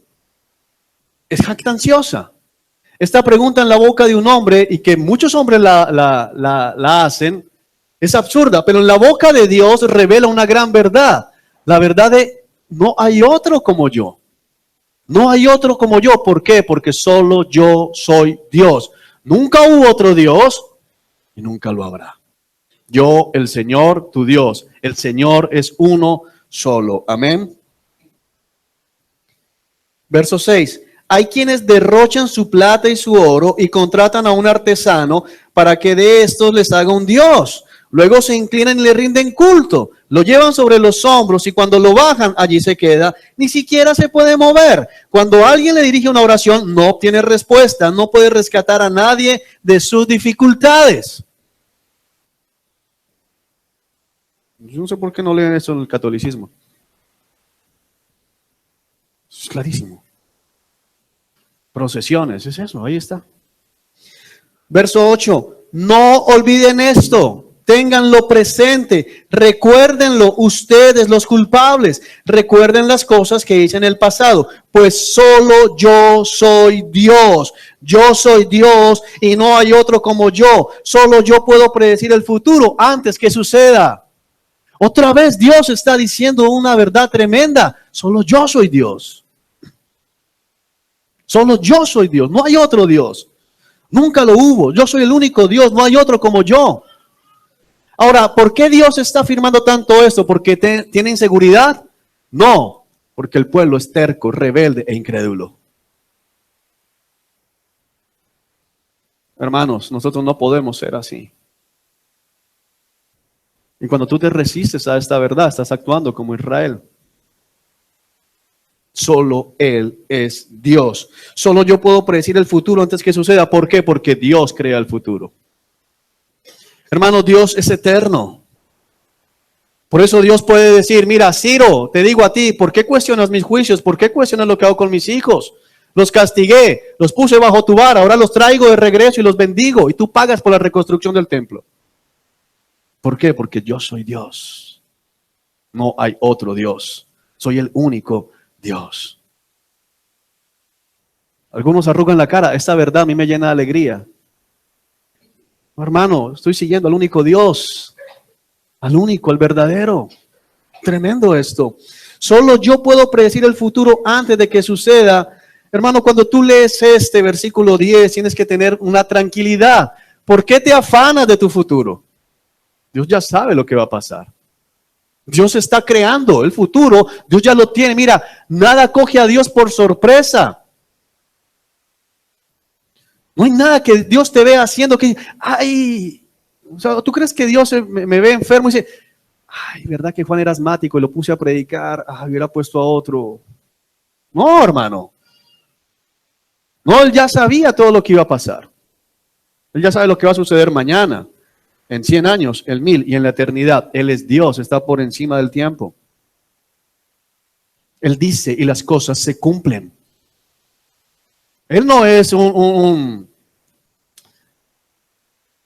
es jactanciosa. Esta pregunta en la boca de un hombre, y que muchos hombres la hacen, es absurda, pero en la boca de Dios revela una gran verdad. La verdad de no hay otro como yo. No hay otro como yo. ¿Por qué? Porque solo yo soy Dios. Nunca hubo otro Dios y nunca lo habrá. Yo, el Señor, tu Dios. El Señor es uno solo. Amén. Verso 6. Hay quienes derrochan su plata y su oro y contratan a un artesano para que de estos les haga un dios. Luego se inclinan y le rinden culto. Lo llevan sobre los hombros y cuando lo bajan, allí se queda. Ni siquiera se puede mover. Cuando alguien le dirige una oración, no obtiene respuesta. No puede rescatar a nadie de sus dificultades. Yo no sé por qué no leen eso en el catolicismo. Es clarísimo. Procesiones, es eso, ahí está. Verso 8, no olviden esto, ténganlo presente, recuérdenlo ustedes los culpables, recuerden las cosas que hice en el pasado, pues solo yo soy Dios y no hay otro como yo, solo yo puedo predecir el futuro antes que suceda. Otra vez Dios está diciendo una verdad tremenda, solo yo soy Dios. Solo yo soy Dios, no hay otro Dios. Nunca lo hubo. Yo soy el único Dios, no hay otro como yo. Ahora, ¿por qué Dios está afirmando tanto esto? ¿Porque tiene inseguridad? No, porque el pueblo es terco, rebelde e incrédulo. Hermanos, nosotros no podemos ser así. Y cuando tú te resistes a esta verdad, estás actuando como Israel. Solo Él es Dios. Solo yo puedo predecir el futuro antes que suceda. ¿Por qué? Porque Dios crea el futuro. Hermano, Dios es eterno. Por eso Dios puede decir, mira, Ciro, te digo a ti, ¿por qué cuestionas mis juicios? ¿Por qué cuestionas lo que hago con mis hijos? Los castigué, los puse bajo tu vara, ahora los traigo de regreso y los bendigo. Y tú pagas por la reconstrucción del templo. ¿Por qué? Porque yo soy Dios. No hay otro Dios. Soy el único Dios. Algunos arrugan la cara. Esta verdad a mí me llena de alegría. Hermano, estoy siguiendo al único Dios. Al único, al verdadero. Tremendo esto. Solo yo puedo predecir el futuro antes de que suceda. Hermano, cuando tú lees este versículo 10, tienes que tener una tranquilidad. ¿Por qué te afanas de tu futuro? Dios ya sabe lo que va a pasar. Dios está creando el futuro. Dios ya lo tiene. Mira, nada coge a Dios por sorpresa. No hay nada que Dios te vea haciendo que, ay, o sea, ¿tú crees que Dios me ve enfermo y dice, ay, verdad que Juan era asmático y lo puse a predicar, ay, hubiera puesto a otro? No, hermano. No, Él ya sabía todo lo que iba a pasar. Él ya sabe lo que va a suceder mañana, en 100 años, en 1000 y en la eternidad. Él es Dios, está por encima del tiempo. Él dice y las cosas se cumplen. Él no es un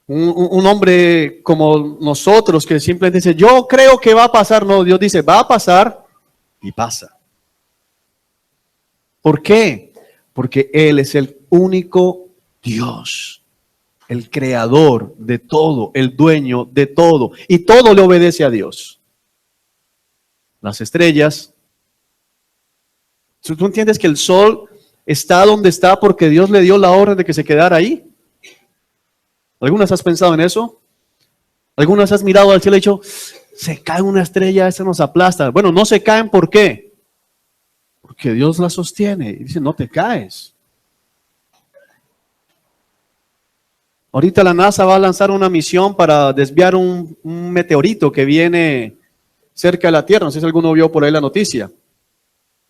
hombre como nosotros que simplemente dice, yo creo que va a pasar. No, Dios dice, va a pasar y pasa. ¿Por qué? Porque Él es el único Dios, el creador de todo, el dueño de todo. Y todo le obedece a Dios. Las estrellas. ¿Tú entiendes que el sol está donde está porque Dios le dio la orden de que se quedara ahí? ¿Algunas has pensado en eso? ¿Algunas has mirado al cielo y dicho, se cae una estrella, esa nos aplasta? Bueno, no se caen, ¿por qué? Porque Dios la sostiene y dice, no te caes. Ahorita la NASA va a lanzar una misión para desviar un meteorito que viene cerca de la Tierra. No sé si alguno vio por ahí la noticia.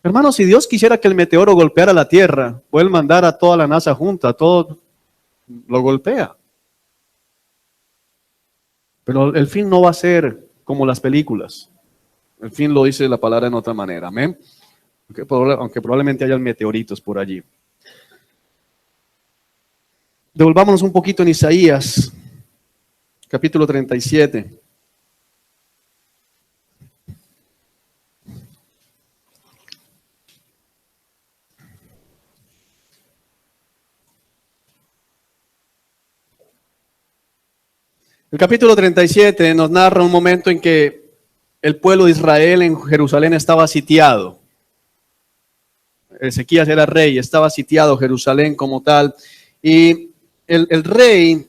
Hermanos, si Dios quisiera que el meteoro golpeara la Tierra, puede mandar a toda la NASA junta, todo lo golpea. Pero el fin no va a ser como las películas. El fin lo dice la palabra en otra manera. Amén. Aunque probablemente haya meteoritos por allí. Devolvámonos un poquito en Isaías, capítulo 37. El capítulo 37 nos narra un momento en que el pueblo de Israel en Jerusalén estaba sitiado. Ezequías era rey, estaba sitiado Jerusalén como tal. Y el rey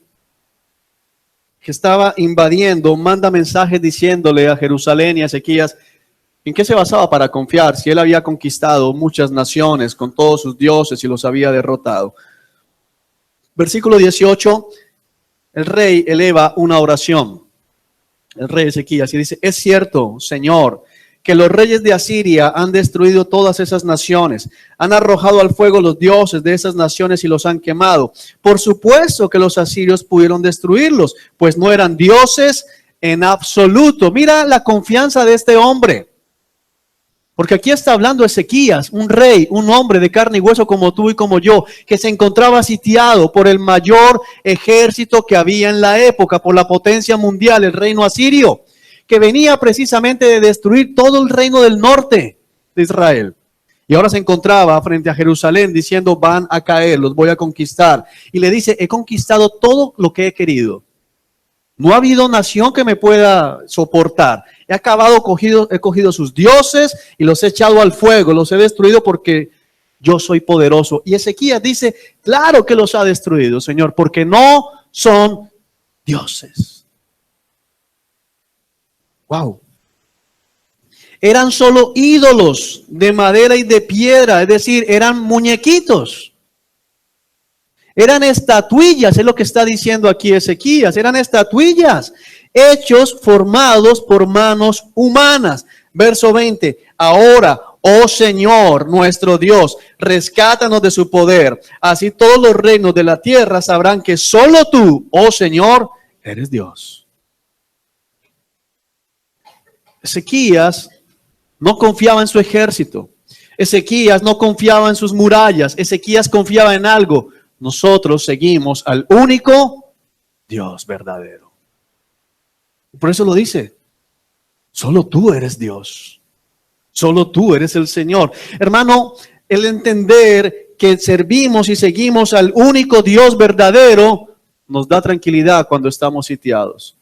que estaba invadiendo manda mensajes diciéndole a Jerusalén y a Ezequías en qué se basaba para confiar si él había conquistado muchas naciones con todos sus dioses y los había derrotado. Versículo 18. El rey eleva una oración, el rey Ezequías, y dice, es cierto, Señor, que los reyes de Asiria han destruido todas esas naciones, han arrojado al fuego los dioses de esas naciones y los han quemado. Por supuesto que los asirios pudieron destruirlos, pues no eran dioses en absoluto. Mira la confianza de este hombre. Porque aquí está hablando Ezequías, un rey, un hombre de carne y hueso como tú y como yo, que se encontraba sitiado por el mayor ejército que había en la época, por la potencia mundial, el reino asirio, que venía precisamente de destruir todo el reino del norte de Israel. Y ahora se encontraba frente a Jerusalén diciendo, van a caer, los voy a conquistar. Y le dice, he conquistado todo lo que he querido. No ha habido nación que me pueda soportar. He cogido sus dioses y los he echado al fuego, los he destruido porque yo soy poderoso. Y Ezequías dice, claro que los ha destruido, Señor, porque no son dioses. Wow. Eran solo ídolos de madera y de piedra, es decir, eran muñequitos. Eran estatuillas, es lo que está diciendo aquí Ezequías, eran estatuillas, hechos formados por manos humanas. Verso 20, ahora, oh Señor, nuestro Dios, rescátanos de su poder. Así todos los reinos de la tierra sabrán que solo tú, oh Señor, eres Dios. Ezequías no confiaba en su ejército. Ezequías no confiaba en sus murallas. Ezequías confiaba en algo. Nosotros seguimos al único Dios verdadero. Por eso lo dice. Solo tú eres Dios. Solo tú eres el Señor. Hermano, el entender que servimos y seguimos al único Dios verdadero nos da tranquilidad cuando estamos sitiados.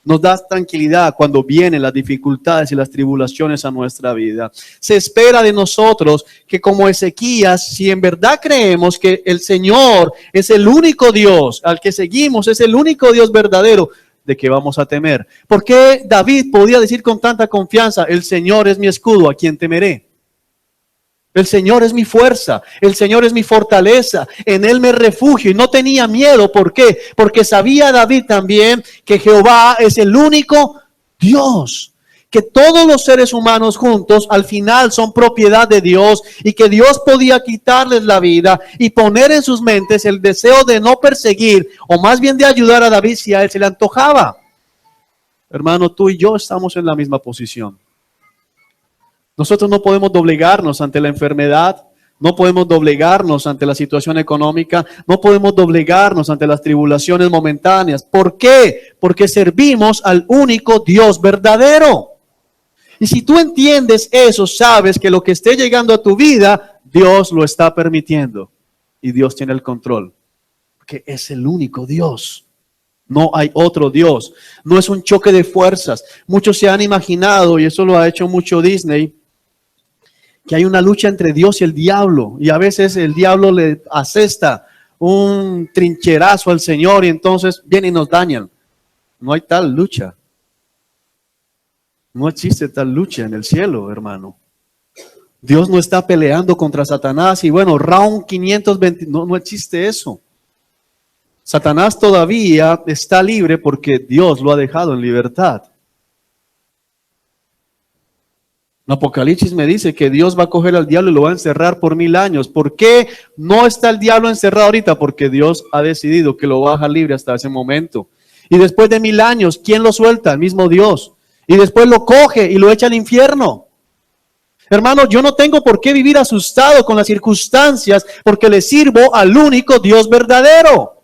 Nos da tranquilidad cuando vienen las dificultades y las tribulaciones a nuestra vida. Se espera de nosotros que como Ezequías, si en verdad creemos que el Señor es el único Dios al que seguimos, es el único Dios verdadero, ¿de qué vamos a temer? ¿Por qué David podía decir con tanta confianza, el Señor es mi escudo, a quien temeré? El Señor es mi fuerza, el Señor es mi fortaleza, en Él me refugio y no tenía miedo. ¿Por qué? Porque sabía David también que Jehová es el único Dios, que todos los seres humanos juntos al final son propiedad de Dios y que Dios podía quitarles la vida y poner en sus mentes el deseo de no perseguir o más bien de ayudar a David si a él se le antojaba. Hermano, tú y yo estamos en la misma posición. Nosotros no podemos doblegarnos ante la enfermedad, no podemos doblegarnos ante la situación económica, no podemos doblegarnos ante las tribulaciones momentáneas. ¿Por qué? Porque servimos al único Dios verdadero. Y si tú entiendes eso, sabes que lo que esté llegando a tu vida, Dios lo está permitiendo. Y Dios tiene el control. Porque es el único Dios. No hay otro Dios. No es un choque de fuerzas. Muchos se han imaginado, y eso lo ha hecho mucho Disney, que hay una lucha entre Dios y el diablo, y a veces el diablo le asesta un trincherazo al Señor y entonces vienen y nos dañan. No hay tal lucha. No existe tal lucha en el cielo, hermano. Dios no está peleando contra Satanás y bueno, round 520, no existe eso. Satanás todavía está libre porque Dios lo ha dejado en libertad. En Apocalipsis me dice que Dios va a coger al diablo y lo va a encerrar por 1000 años. ¿Por qué no está el diablo encerrado ahorita? Porque Dios ha decidido que lo va a dejar libre hasta ese momento. Y después de 1000 años, ¿quién lo suelta? El mismo Dios. Y después lo coge y lo echa al infierno. Hermano, yo no tengo por qué vivir asustado con las circunstancias porque le sirvo al único Dios verdadero.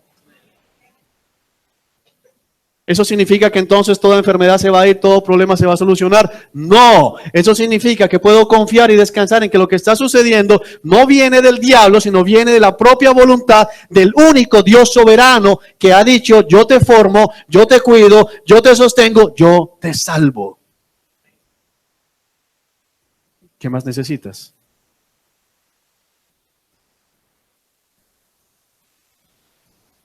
¿Eso significa que entonces toda enfermedad se va a ir, todo problema se va a solucionar? No, eso significa que puedo confiar y descansar en que lo que está sucediendo no viene del diablo, sino viene de la propia voluntad del único Dios soberano que ha dicho, yo te formo, yo te cuido, yo te sostengo, yo te salvo. ¿Qué más necesitas?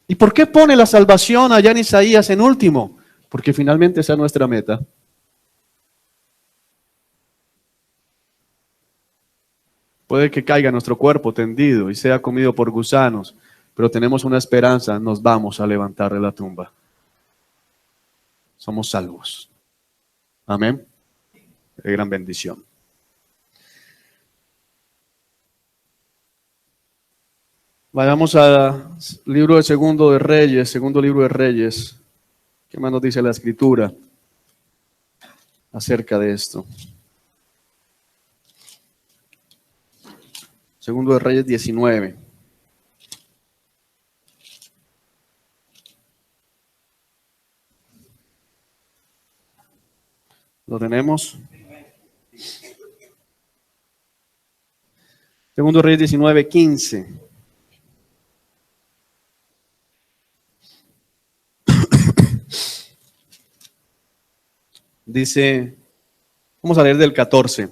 ¿Y por qué pone la salvación allá en Isaías en último? Porque finalmente esa es nuestra meta. Puede que caiga nuestro cuerpo tendido y sea comido por gusanos, pero tenemos una esperanza, nos vamos a levantar de la tumba. Somos salvos. Amén. Qué gran bendición. Vayamos al libro de segundo libro de Reyes. ¿Qué más nos dice la Escritura acerca de esto? Segundo de Reyes 19. ¿Lo tenemos? Segundo de Reyes 19, 15. Dice, vamos a leer del 14.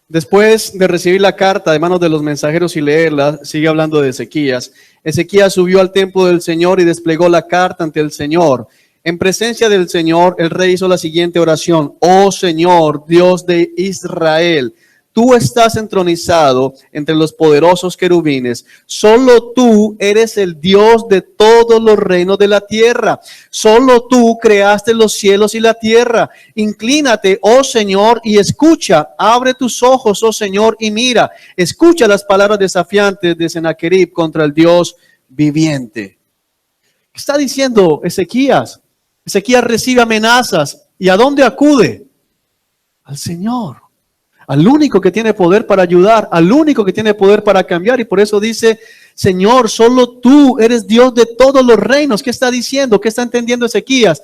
Después de recibir la carta de manos de los mensajeros y leerla, sigue hablando de Ezequías. Ezequías subió al templo del Señor y desplegó la carta ante el Señor. En presencia del Señor, el rey hizo la siguiente oración: Oh Señor, Dios de Israel, tú estás entronizado entre los poderosos querubines. Solo tú eres el Dios de todos los reinos de la tierra. Solo tú creaste los cielos y la tierra. Inclínate, oh Señor, y escucha. Abre tus ojos, oh Señor, y mira. Escucha las palabras desafiantes de Sennacherib contra el Dios viviente. ¿Qué está diciendo Ezequías? Ezequías recibe amenazas. ¿Y a dónde acude? Al Señor. Al único que tiene poder para ayudar, al único que tiene poder para cambiar. Y por eso dice: Señor, solo tú eres Dios de todos los reinos. ¿Qué está diciendo? ¿Qué está entendiendo Ezequías?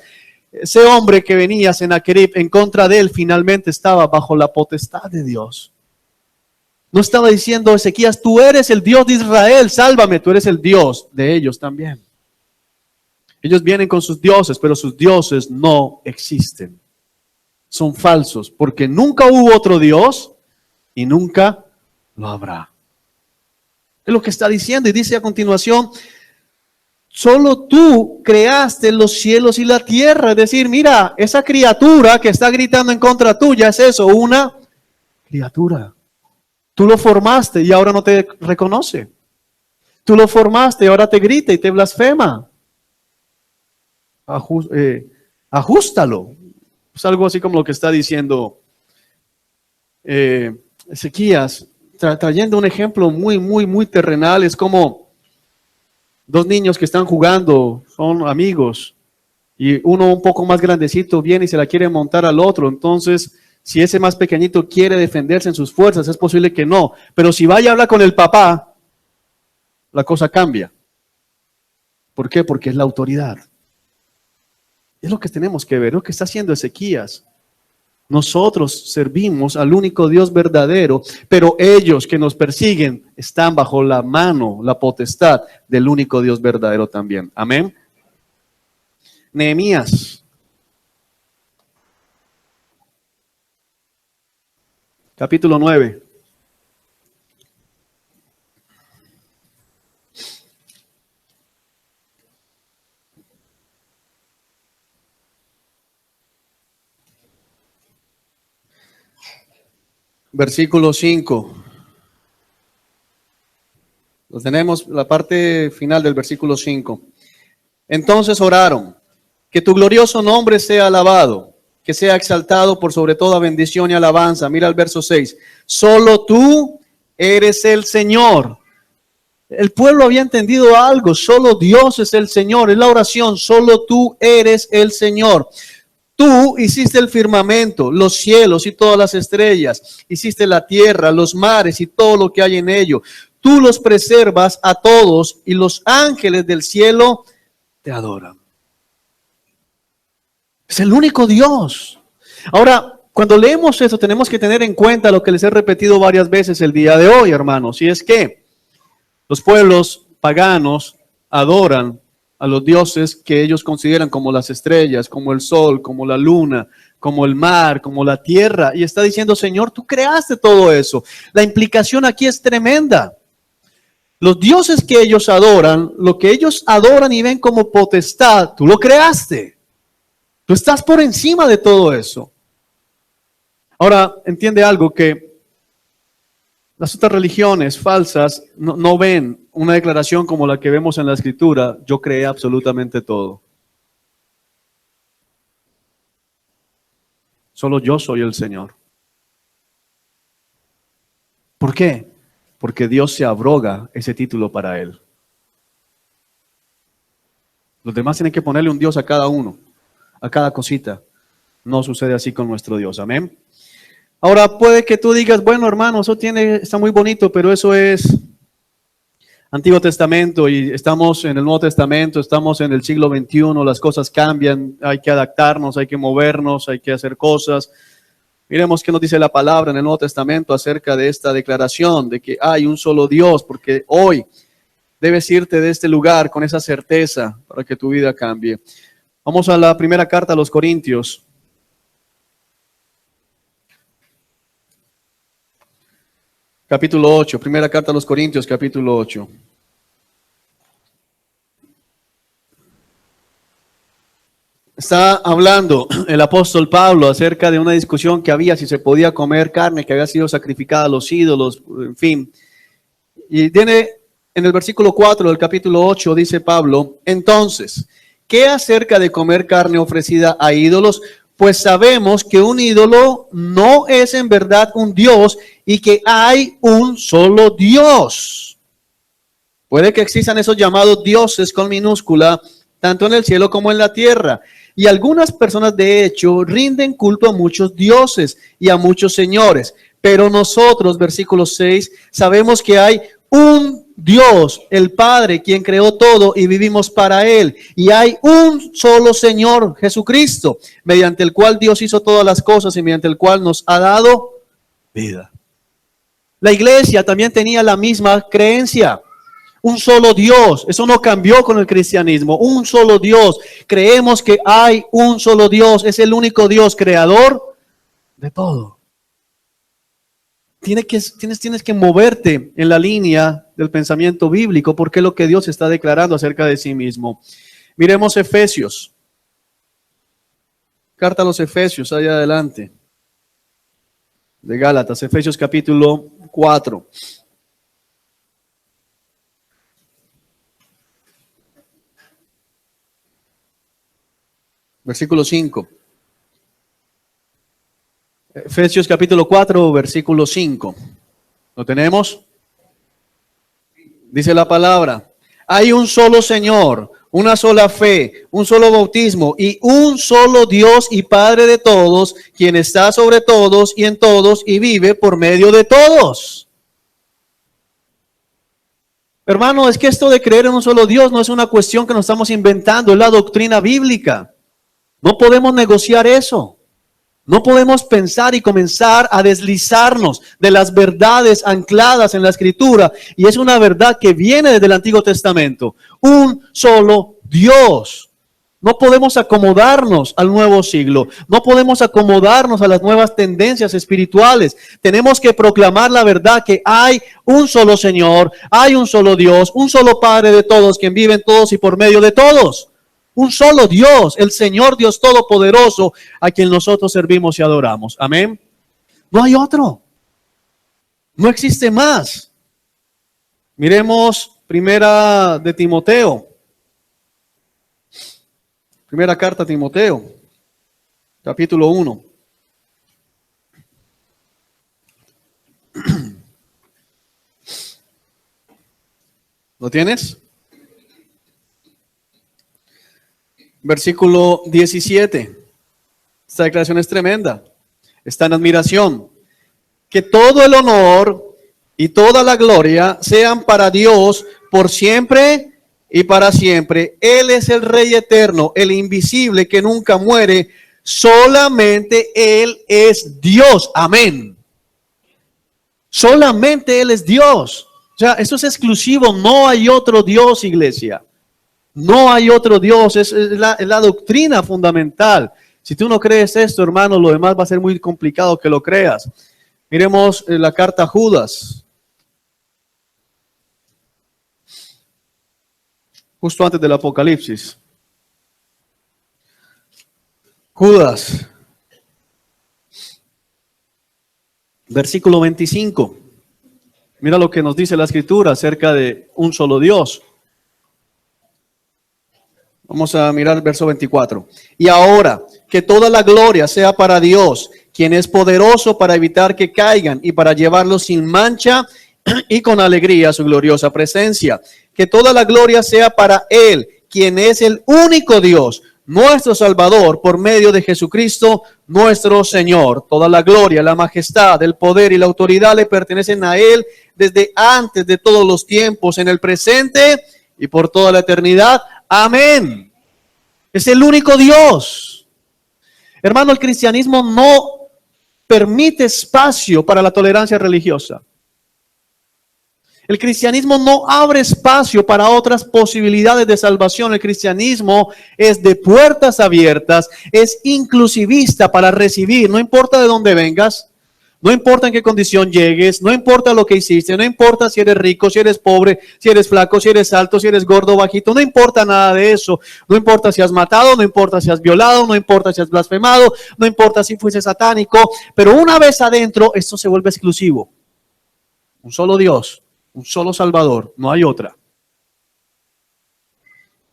Ese hombre que venía, Sennacherib, en contra de él, finalmente estaba bajo la potestad de Dios. No estaba diciendo: Ezequías, tú eres el Dios de Israel, sálvame. Tú eres el Dios de ellos también. Ellos vienen con sus dioses, pero sus dioses no existen. Son falsos, porque nunca hubo otro Dios y nunca lo habrá. Es lo que está diciendo, y dice a continuación: solo tú creaste los cielos y la tierra. Es decir, mira, esa criatura que está gritando en contra tuya es eso, una criatura. Tú lo formaste y ahora no te reconoce. Tú lo formaste y ahora te grita y te blasfema. Ajústalo. Es algo así como lo que está diciendo Ezequías, trayendo un ejemplo muy terrenal. Es como dos niños que están jugando, son amigos, y uno un poco más grandecito viene y se la quiere montar al otro. Entonces, si ese más pequeñito quiere defenderse en sus fuerzas, es posible que no. Pero si vaya a hablar con el papá, la cosa cambia. ¿Por qué? Porque es la autoridad. Es lo que tenemos que ver, es lo que está haciendo Ezequías. Nosotros servimos al único Dios verdadero, pero ellos que nos persiguen están bajo la mano, la potestad del único Dios verdadero también. Amén. Nehemías, capítulo 9. Versículo 5. Lo tenemos, la parte final del versículo 5. Entonces oraron: que tu glorioso nombre sea alabado, que sea exaltado por sobre toda bendición y alabanza. Mira el verso 6. Solo tú eres el Señor. El pueblo había entendido algo: solo Dios es el Señor. Es la oración: solo tú eres el Señor. Tú hiciste el firmamento, los cielos y todas las estrellas. Hiciste la tierra, los mares y todo lo que hay en ello. Tú los preservas a todos y los ángeles del cielo te adoran. Es el único Dios. Ahora, cuando leemos esto, tenemos que tener en cuenta lo que les he repetido varias veces el día de hoy, hermanos. Y es que los pueblos paganos adoran a los dioses que ellos consideran como las estrellas, como el sol, como la luna, como el mar, como la tierra. Y está diciendo: Señor, tú creaste todo eso. La implicación aquí es tremenda. Los dioses que ellos adoran, lo que ellos adoran y ven como potestad, tú lo creaste. Tú estás por encima de todo eso. Ahora, entiende algo, que las otras religiones falsas no ven una declaración como la que vemos en la Escritura: yo creé absolutamente todo. Solo yo soy el Señor. ¿Por qué? Porque Dios se abroga ese título para él. Los demás tienen que ponerle un Dios a cada uno, a cada cosita. No sucede así con nuestro Dios. Amén. Ahora puede que tú digas: bueno, hermano, eso está muy bonito, pero eso es Antiguo Testamento y estamos en el Nuevo Testamento, estamos en el siglo XXI, las cosas cambian, hay que adaptarnos, hay que movernos, hay que hacer cosas. Miremos qué nos dice la palabra en el Nuevo Testamento acerca de esta declaración de que hay un solo Dios, porque hoy debes irte de este lugar con esa certeza para que tu vida cambie. Vamos a la primera carta a los Corintios. capítulo 8, primera carta a los Corintios, capítulo 8. Está hablando el apóstol Pablo acerca de una discusión que había si se podía comer carne que había sido sacrificada a los ídolos, en fin. Y tiene en el versículo 4 del capítulo 8, dice Pablo, entonces, ¿qué acerca de comer carne ofrecida a ídolos? Pues sabemos que un ídolo no es en verdad un Dios y que hay un solo Dios. Puede que existan esos llamados dioses con minúscula, tanto en el cielo como en la tierra. Y algunas personas, de hecho, rinden culto a muchos dioses y a muchos señores. Pero nosotros, versículo 6, sabemos que hay un Dios, el Padre, quien creó todo y vivimos para Él. Y hay un solo Señor, Jesucristo, mediante el cual Dios hizo todas las cosas y mediante el cual nos ha dado vida. La iglesia también tenía la misma creencia. Un solo Dios, eso no cambió con el cristianismo, un solo Dios. Creemos que hay un solo Dios, es el único Dios creador de todo. Tienes que moverte en la línea del pensamiento bíblico porque es lo que Dios está declarando acerca de sí mismo. Miremos Efesios. Carta a los Efesios, allá adelante. De Gálatas, Efesios capítulo 4. Versículo 5. Efesios capítulo 4, versículo 5. ¿Lo tenemos? Dice la palabra. Hay un solo Señor, una sola fe, un solo bautismo y un solo Dios y Padre de todos, quien está sobre todos y en todos y vive por medio de todos. Hermano, es que esto de creer en un solo Dios no es una cuestión que nos estamos inventando, es la doctrina bíblica. No podemos negociar eso. No podemos pensar y comenzar a deslizarnos de las verdades ancladas en la Escritura. Y es una verdad que viene desde el Antiguo Testamento. Un solo Dios. No podemos acomodarnos al nuevo siglo. No podemos acomodarnos a las nuevas tendencias espirituales. Tenemos que proclamar la verdad que hay un solo Señor, hay un solo Dios, un solo Padre de todos, quien vive en todos y por medio de todos. Un solo Dios, el Señor Dios Todopoderoso, a quien nosotros servimos y adoramos. Amén. No hay otro. No existe más. Miremos primera de Timoteo. Primera carta a Timoteo, capítulo 1. ¿Lo tienes? Versículo 17. Esta declaración es tremenda. Está en admiración. Que todo el honor y toda la gloria sean para Dios por siempre y para siempre. Él es el Rey eterno, el invisible que nunca muere. Solamente Él es Dios. Amén. Solamente Él es Dios. O sea, eso es exclusivo. No hay otro Dios, iglesia. No hay otro Dios, es la doctrina fundamental. Si tú no crees esto, hermano, lo demás va a ser muy complicado que lo creas. Miremos la carta a Judas. Justo antes del Apocalipsis. Judas. Versículo 25. Mira lo que nos dice la Escritura acerca de un solo Dios. Vamos a mirar el verso 24. Y ahora, que toda la gloria sea para Dios, quien es poderoso para evitar que caigan y para llevarlos sin mancha y con alegría a su gloriosa presencia. Que toda la gloria sea para Él, quien es el único Dios, nuestro Salvador, por medio de Jesucristo, nuestro Señor. Toda la gloria, la majestad, el poder y la autoridad le pertenecen a Él desde antes de todos los tiempos, en el presente y por toda la eternidad. Amén. Es el único Dios. Hermano, el cristianismo no permite espacio para la tolerancia religiosa. El cristianismo no abre espacio para otras posibilidades de salvación. El cristianismo es de puertas abiertas, es inclusivista para recibir, no importa de dónde vengas, No importa en qué condición llegues, no importa lo que hiciste, no importa si eres rico, si eres pobre, si eres flaco, si eres alto, si eres gordo o bajito, no importa nada de eso. No importa si has matado, no importa si has violado, no importa si has blasfemado, no importa si fuiste satánico, pero una vez adentro esto se vuelve exclusivo. Un solo Dios, un solo Salvador, no hay otra.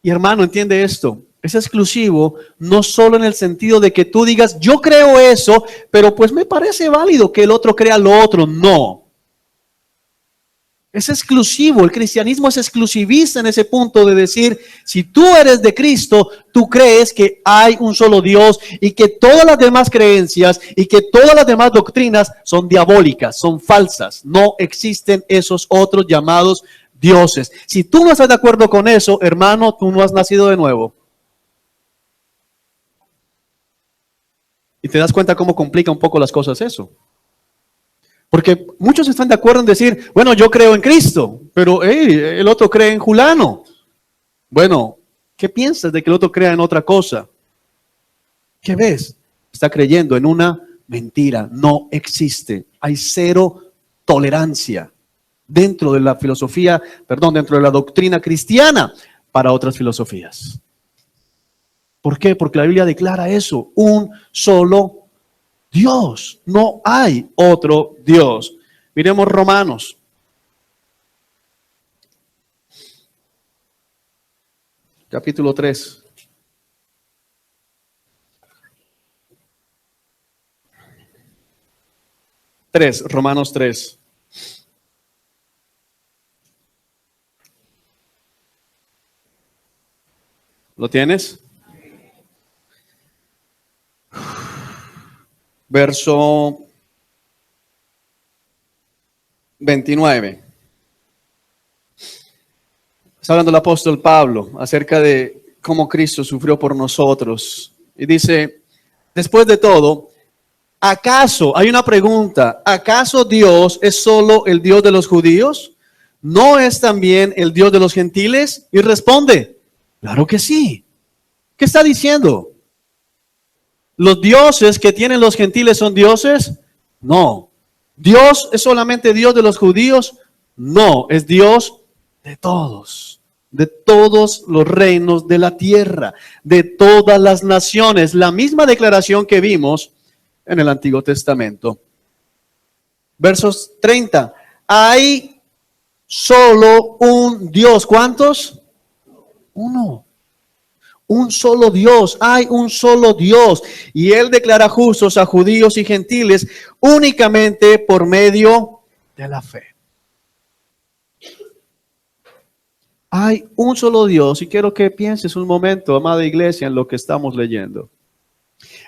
Y hermano, entiende esto. Es exclusivo no solo en el sentido de que tú digas, yo creo eso, pero pues me parece válido que el otro crea lo otro. No. Es exclusivo. El cristianismo es exclusivista en ese punto de decir, si tú eres de Cristo, tú crees que hay un solo Dios y que todas las demás creencias y que todas las demás doctrinas son diabólicas, son falsas. No existen esos otros llamados dioses. Si tú no estás de acuerdo con eso, hermano, tú no has nacido de nuevo. Y te das cuenta cómo complica un poco las cosas eso. Porque muchos están de acuerdo en decir, bueno, yo creo en Cristo, pero el otro cree en Julano. Bueno, ¿qué piensas de que el otro crea en otra cosa? ¿Qué ves? Está creyendo en una mentira. No existe. Hay cero tolerancia dentro de la filosofía, dentro de la doctrina cristiana para otras filosofías. ¿Por qué? Porque la Biblia declara eso, un solo Dios, no hay otro Dios. Miremos Romanos. Capítulo 3. Romanos 3. ¿Lo tienes? Verso 29. Está hablando el apóstol Pablo acerca de cómo Cristo sufrió por nosotros. Y dice, después de todo, ¿acaso, hay una pregunta, ¿acaso Dios es solo el Dios de los judíos? ¿No es también el Dios de los gentiles? Y responde, claro que sí. ¿Qué está diciendo? ¿Los dioses que tienen los gentiles son dioses? No. ¿Dios es solamente Dios de los judíos? No, es Dios de todos los reinos de la tierra, de todas las naciones. La misma declaración que vimos en el Antiguo Testamento. Versos 30. Hay solo un Dios. ¿Cuántos? Uno. Un solo Dios, hay un solo Dios. Y Él declara justos a judíos y gentiles únicamente por medio de la fe. Hay un solo Dios y quiero que pienses un momento, amada iglesia, en lo que estamos leyendo.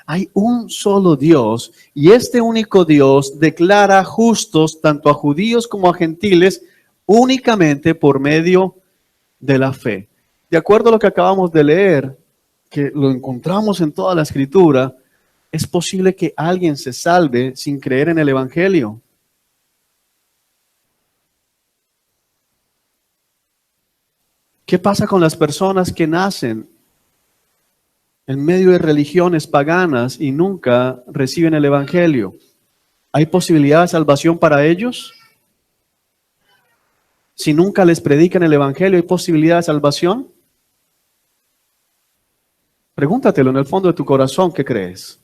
Hay un solo Dios y este único Dios declara justos tanto a judíos como a gentiles únicamente por medio de la fe. De acuerdo a lo que acabamos de leer, que lo encontramos en toda la Escritura, es posible que alguien se salve sin creer en el Evangelio. ¿Qué pasa con las personas que nacen en medio de religiones paganas y nunca reciben el Evangelio? ¿Hay posibilidad de salvación para ellos? Si nunca les predican el Evangelio, ¿hay posibilidad de salvación? Pregúntatelo en el fondo de tu corazón, ¿qué crees?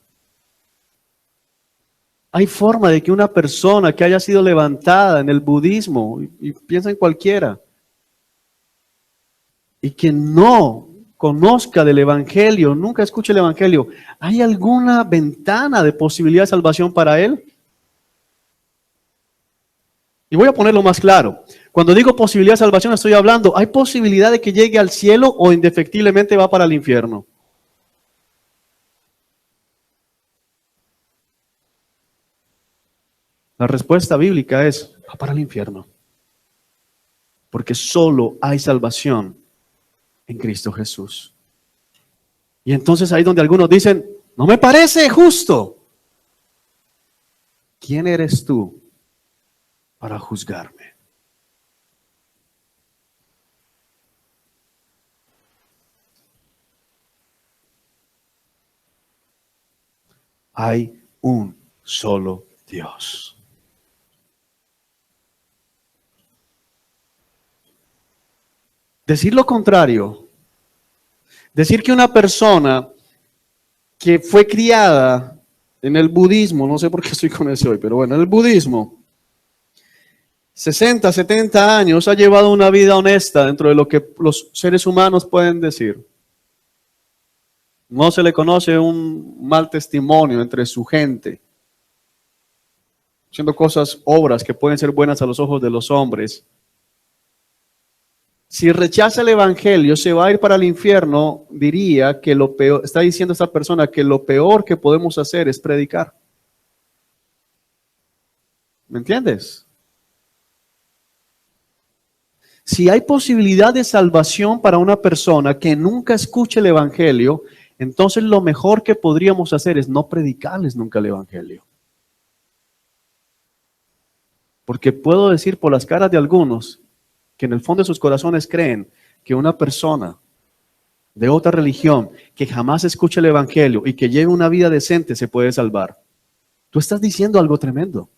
¿Hay forma de que una persona que haya sido levantada en el budismo, y piensa en cualquiera, y que no conozca del Evangelio, nunca escuche el Evangelio, ¿hay alguna ventana de posibilidad de salvación para él? Y voy a ponerlo más claro. Cuando digo posibilidad de salvación, estoy hablando, ¿hay posibilidad de que llegue al cielo o indefectiblemente va para el infierno? La respuesta bíblica es, va para el infierno. Porque solo hay salvación en Cristo Jesús. Y entonces ahí donde algunos dicen, no me parece justo. ¿Quién eres tú para juzgarme? Hay un solo Dios. Decir lo contrario, decir que una persona que fue criada en el budismo, no sé por qué estoy con eso hoy, pero bueno, en el budismo, 60, 70 años ha llevado una vida honesta dentro de lo que los seres humanos pueden decir. No se le conoce un mal testimonio entre su gente, haciendo cosas, obras que pueden ser buenas a los ojos de los hombres. Si rechaza el evangelio, se va a ir para el infierno, diría que lo peor, está diciendo esta persona que lo peor que podemos hacer es predicar. ¿Me entiendes? Si hay posibilidad de salvación para una persona que nunca escuche el evangelio, entonces lo mejor que podríamos hacer es no predicarles nunca el evangelio. Porque puedo decir por las caras de algunos que en el fondo de sus corazones creen que una persona de otra religión que jamás escuche el evangelio y que lleve una vida decente se puede salvar. Tú estás diciendo algo tremendo.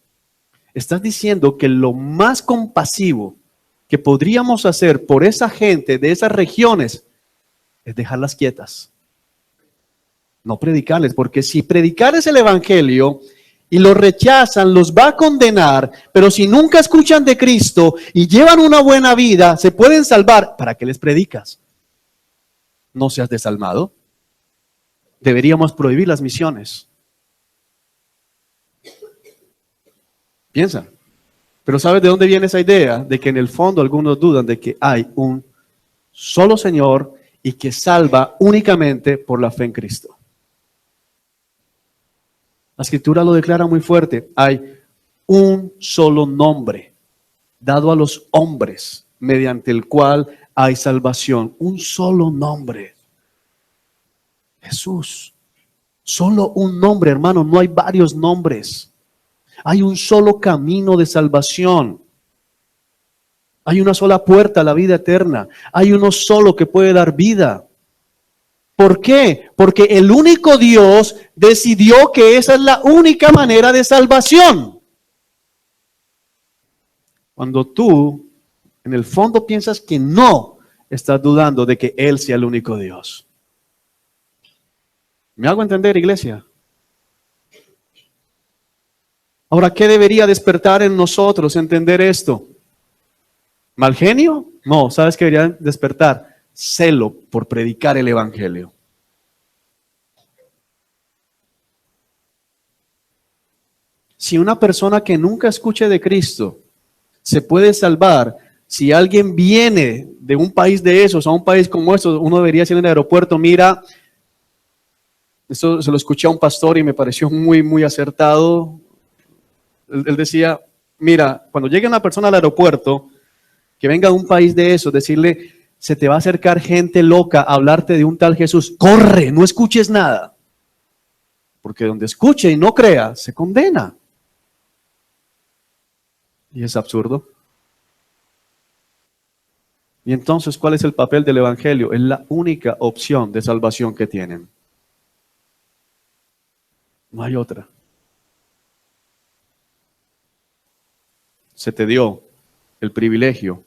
Estás diciendo que lo más compasivo que podríamos hacer por esa gente de esas regiones es dejarlas quietas. No predicarles, porque si predicarles el evangelio y lo rechazan, los va a condenar, pero si nunca escuchan de Cristo y llevan una buena vida, se pueden salvar. ¿Para qué les predicas? No seas desalmado. Deberíamos prohibir las misiones. Piensa. Pero ¿sabes de dónde viene esa idea? De que en el fondo algunos dudan de que hay un solo Señor y que salva únicamente por la fe en Cristo. La Escritura lo declara muy fuerte. Hay un solo nombre dado a los hombres mediante el cual hay salvación. Un solo nombre. Jesús. Solo un nombre, hermano. No hay varios nombres. Hay un solo camino de salvación. Hay una sola puerta a la vida eterna. Hay uno solo que puede dar vida. ¿Por qué? Porque el único Dios decidió que esa es la única manera de salvación. Cuando tú, en el fondo, piensas que no, estás dudando de que Él sea el único Dios. ¿Me hago entender, iglesia? Ahora, ¿qué debería despertar en nosotros entender esto? ¿Mal genio? No, ¿sabes qué debería despertar? Celo por predicar el evangelio. Si una persona que nunca escuche de Cristo se puede salvar, si alguien viene de un país de esos a un país como estos, uno debería decir en el aeropuerto, mira, esto se lo escuché a un pastor y me pareció muy, muy acertado. Él decía, mira, cuando llegue una persona al aeropuerto, que venga de un país de esos, decirle, se te va a acercar gente loca a hablarte de un tal Jesús. Corre, no escuches nada. Porque donde escuche y no crea, se condena. Y es absurdo. Y entonces, ¿cuál es el papel del evangelio? Es la única opción de salvación que tienen. No hay otra. Se te dio el privilegio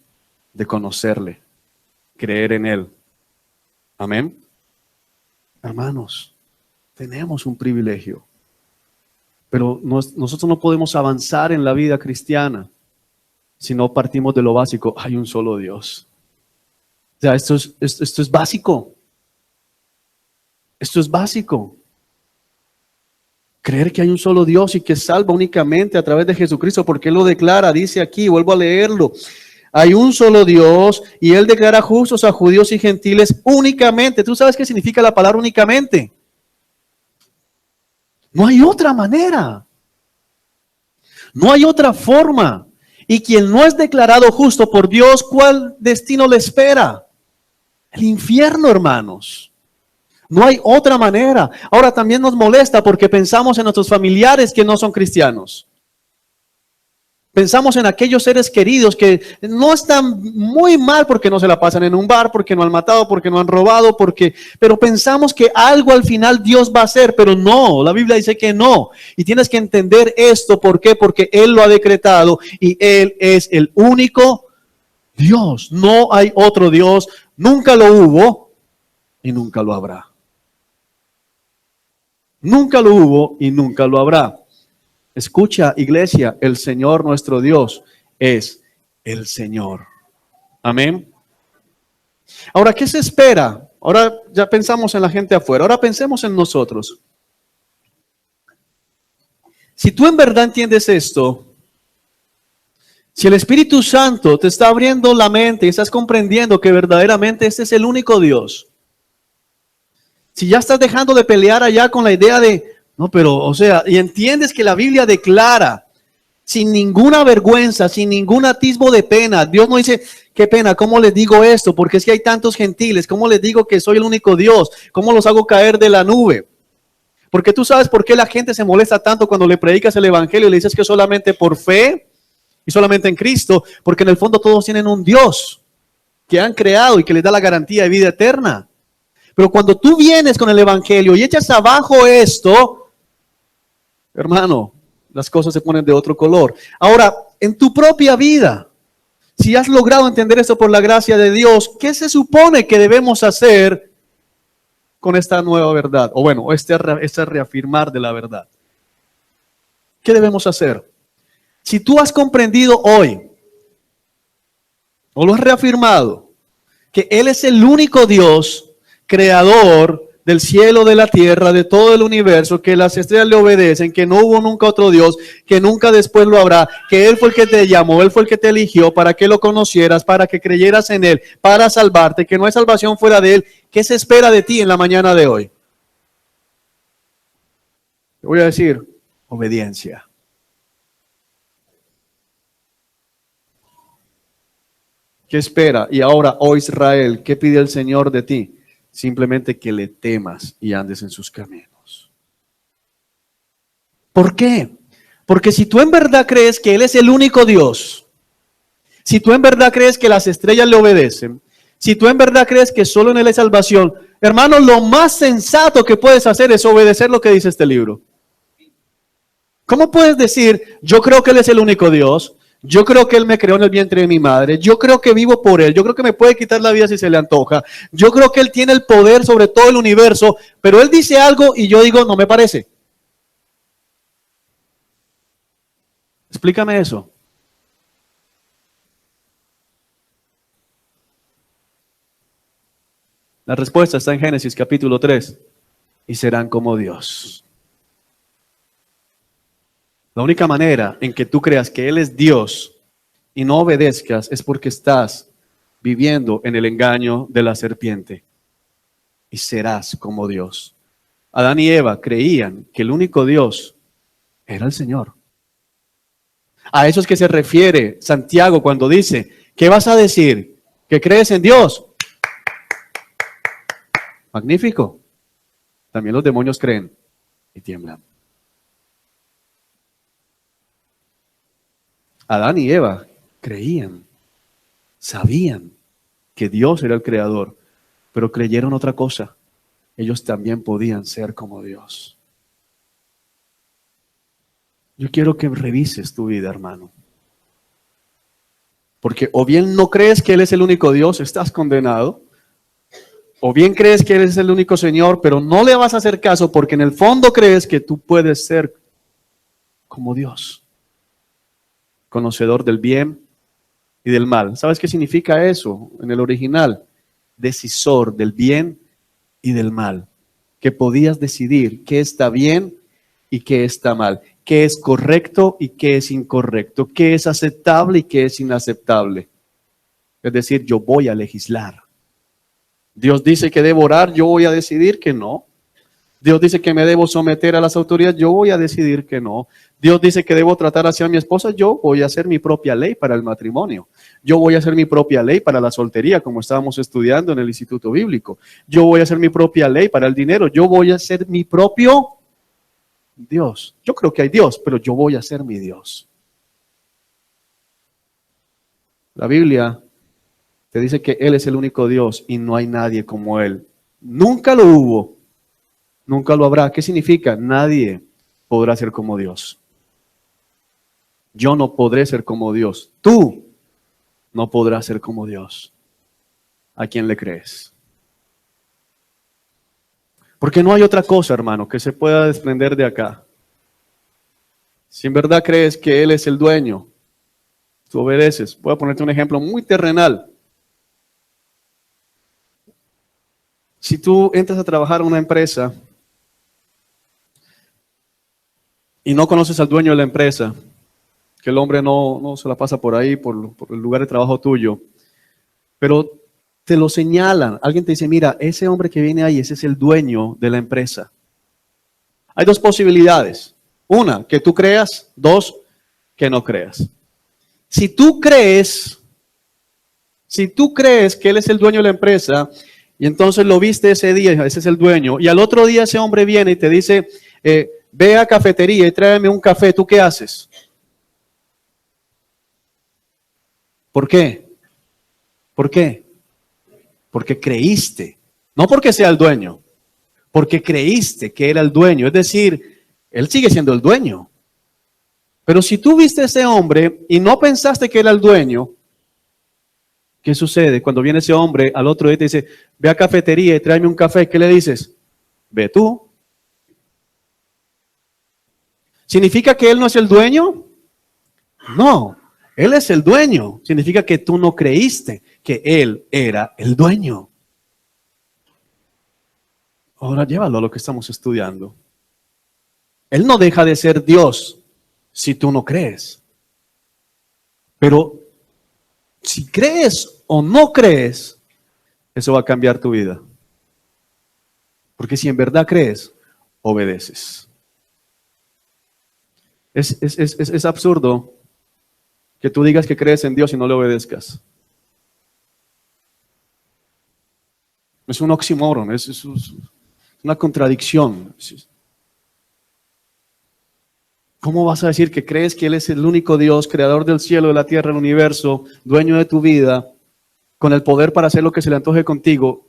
de conocerle, creer en Él. Amén. Hermanos, tenemos un privilegio, pero nosotros no podemos avanzar en la vida cristiana si no partimos de lo básico. Hay un solo Dios. O sea, esto es básico. Esto es básico. Creer que hay un solo Dios y que salva únicamente a través de Jesucristo, porque Él lo declara, dice aquí, vuelvo a leerlo. Hay un solo Dios y Él declara justos a judíos y gentiles únicamente. ¿Tú sabes qué significa la palabra únicamente? No hay otra manera. No hay otra forma. Y quien no es declarado justo por Dios, ¿cuál destino le espera? El infierno, hermanos. No hay otra manera. Ahora también nos molesta porque pensamos en nuestros familiares que no son cristianos. Pensamos en aquellos seres queridos que no están muy mal porque no se la pasan en un bar, porque no han matado, porque no han robado, pero pensamos que algo al final Dios va a hacer, pero no, la Biblia dice que no. Y tienes que entender esto, ¿por qué? Porque Él lo ha decretado y Él es el único Dios. No hay otro Dios, nunca lo hubo y nunca lo habrá. Nunca lo hubo y nunca lo habrá. Escucha, iglesia, el Señor nuestro Dios es el Señor. Amén. Ahora, ¿qué se espera? Ahora ya pensamos en la gente afuera, ahora pensemos en nosotros. Si tú en verdad entiendes esto, si el Espíritu Santo te está abriendo la mente y estás comprendiendo que verdaderamente este es el único Dios, si ya estás dejando de pelear allá con la idea de, no, pero, o sea, y entiendes que la Biblia declara, sin ninguna vergüenza, sin ningún atisbo de pena, Dios no dice, qué pena, ¿cómo les digo esto? Porque es que hay tantos gentiles, ¿cómo les digo que soy el único Dios? ¿Cómo los hago caer de la nube? Porque tú sabes por qué la gente se molesta tanto cuando le predicas el evangelio y le dices que solamente por fe y solamente en Cristo, porque en el fondo todos tienen un Dios que han creado y que les da la garantía de vida eterna. Pero cuando tú vienes con el evangelio y echas abajo esto, hermano, las cosas se ponen de otro color. Ahora, en tu propia vida, si has logrado entender esto por la gracia de Dios, ¿qué se supone que debemos hacer con esta nueva verdad? O bueno, este reafirmar de la verdad. ¿Qué debemos hacer? Si tú has comprendido hoy, o lo has reafirmado, que Él es el único Dios, creador del cielo, de la tierra, de todo el universo, que las estrellas le obedecen, que no hubo nunca otro Dios, que nunca después lo habrá, que Él fue el que te llamó, Él fue el que te eligió para que lo conocieras, para que creyeras en Él, para salvarte, que no hay salvación fuera de Él. ¿Qué se espera de ti en la mañana de hoy? Te voy a decir, obediencia. ¿Qué espera? Y ahora, oh Israel, ¿qué pide el Señor de ti? Simplemente que le temas y andes en sus caminos. ¿Por qué? Porque si tú en verdad crees que Él es el único Dios, si tú en verdad crees que las estrellas le obedecen, si tú en verdad crees que solo en Él hay salvación, hermano, lo más sensato que puedes hacer es obedecer lo que dice este libro. ¿Cómo puedes decir, yo creo que Él es el único Dios? Yo creo que Él me creó en el vientre de mi madre. Yo creo que vivo por Él. Yo creo que me puede quitar la vida si se le antoja. Yo creo que Él tiene el poder sobre todo el universo. Pero Él dice algo y yo digo, no me parece. Explícame eso. La respuesta está en Génesis capítulo 3. Y serán como Dios. La única manera en que tú creas que Él es Dios y no obedezcas es porque estás viviendo en el engaño de la serpiente. Y serás como Dios. Adán y Eva creían que el único Dios era el Señor. A eso es que se refiere Santiago cuando dice, ¿qué vas a decir? ¿Que crees en Dios? Magnífico. También los demonios creen y tiemblan. Adán y Eva creían, sabían que Dios era el creador, pero creyeron otra cosa. Ellos también podían ser como Dios. Yo quiero que revises tu vida, hermano. Porque o bien no crees que Él es el único Dios, estás condenado. O bien crees que Él es el único Señor, pero no le vas a hacer caso porque en el fondo crees que tú puedes ser como Dios. Conocedor del bien y del mal. ¿Sabes qué significa eso en el original? Decisor del bien y del mal. Que podías decidir qué está bien y qué está mal. Qué es correcto y qué es incorrecto. Qué es aceptable y qué es inaceptable. Es decir, yo voy a legislar. Dios dice que debo orar, yo voy a decidir que no. Dios dice que me debo someter a las autoridades, yo voy a decidir que no. Dios dice que debo tratar hacia mi esposa, yo voy a hacer mi propia ley para el matrimonio. Yo voy a hacer mi propia ley para la soltería, como estábamos estudiando en el Instituto Bíblico. Yo voy a hacer mi propia ley para el dinero. Yo voy a ser mi propio Dios. Yo creo que hay Dios, pero yo voy a ser mi Dios. La Biblia te dice que Él es el único Dios y no hay nadie como Él. Nunca lo hubo, nunca lo habrá. ¿Qué significa? Nadie podrá ser como Dios. Yo no podré ser como Dios. Tú no podrás ser como Dios. ¿A quién le crees? Porque no hay otra cosa, hermano, que se pueda desprender de acá. Si en verdad crees que Él es el dueño, tú obedeces. Voy a ponerte un ejemplo muy terrenal. Si tú entras a trabajar en una empresa y no conoces al dueño de la empresa, que el hombre no se la pasa por ahí, por el lugar de trabajo tuyo, pero te lo señalan. Alguien te dice, mira, ese hombre que viene ahí, ese es el dueño de la empresa. Hay dos posibilidades. Una, que tú creas. Dos, que no creas. Si tú crees que él es el dueño de la empresa, y entonces lo viste ese día, ese es el dueño, y al otro día ese hombre viene y te dice, ve a cafetería y tráeme un café, ¿tú qué haces? ¿Por qué? ¿Por qué? Porque creíste, no porque sea el dueño, porque creíste que era el dueño, es decir, él sigue siendo el dueño. Pero si tú viste a ese hombre y no pensaste que era el dueño, ¿qué sucede? Cuando viene ese hombre al otro día y te dice, ve a cafetería y tráeme un café, ¿qué le dices? Ve tú. ¿Significa que él no es el dueño? No, él es el dueño. Significa que tú no creíste que él era el dueño. Ahora llévalo a lo que estamos estudiando. Él no deja de ser Dios si tú no crees. Pero si crees o no crees, eso va a cambiar tu vida. Porque si en verdad crees, obedeces. Es absurdo que tú digas que crees en Dios y no le obedezcas. Es un oxímoron, es una contradicción. ¿Cómo vas a decir que crees que Él es el único Dios, creador del cielo, de la tierra, del universo, dueño de tu vida, con el poder para hacer lo que se le antoje contigo,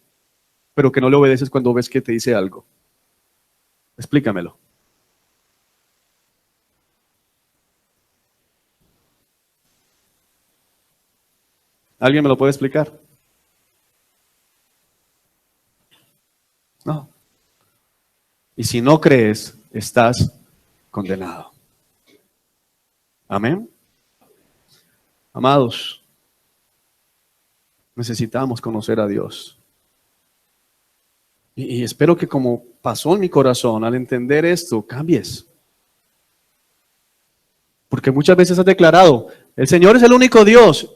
pero que no le obedeces cuando ves que te dice algo? Explícamelo. ¿Alguien me lo puede explicar? No. Y si no crees, estás condenado. Amén. Amados, necesitamos conocer a Dios. Y espero que como pasó en mi corazón, al entender esto, cambies. Porque muchas veces has declarado, el Señor es el único Dios.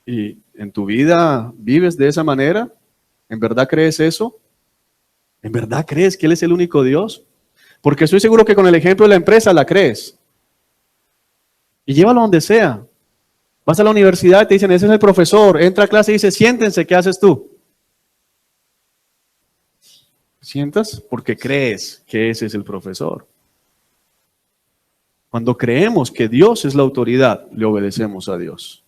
¿Y en tu vida vives de esa manera? ¿En verdad crees eso? ¿En verdad crees que Él es el único Dios? Porque estoy seguro que con el ejemplo de la empresa la crees. Y llévalo donde sea. Vas a la universidad y te dicen, ese es el profesor. Entra a clase y dice, siéntense, ¿qué haces tú? ¿Sientas? Porque crees que ese es el profesor. Cuando creemos que Dios es la autoridad, le obedecemos a Dios.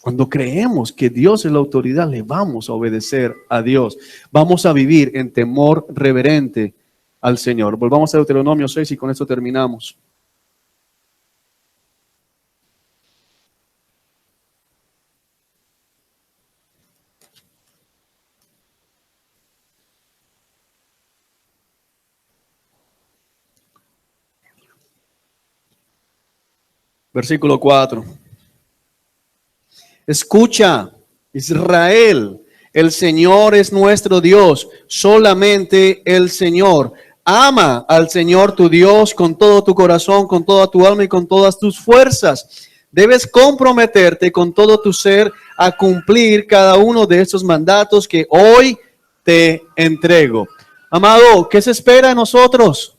Cuando creemos que Dios es la autoridad, le vamos a obedecer a Dios. Vamos a vivir en temor reverente al Señor. Volvamos a Deuteronomio 6 y con esto terminamos. Versículo 4. Escucha, Israel, el Señor es nuestro Dios, solamente el Señor. Ama al Señor tu Dios con todo tu corazón, con toda tu alma y con todas tus fuerzas. Debes comprometerte con todo tu ser a cumplir cada uno de estos mandatos que hoy te entrego. Amado, ¿qué se espera de nosotros?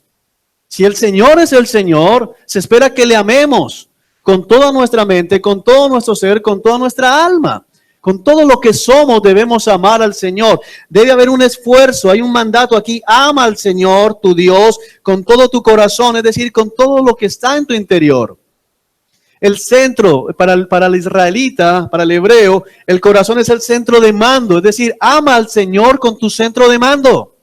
Si el Señor es el Señor, se espera que le amemos con toda nuestra mente, con todo nuestro ser, con toda nuestra alma. Con todo lo que somos debemos amar al Señor. Debe haber un esfuerzo, hay un mandato aquí. Ama al Señor, tu Dios, con todo tu corazón, es decir, con todo lo que está en tu interior. El centro, para el israelita, para el hebreo, el corazón es el centro de mando. Es decir, ama al Señor con tu centro de mando.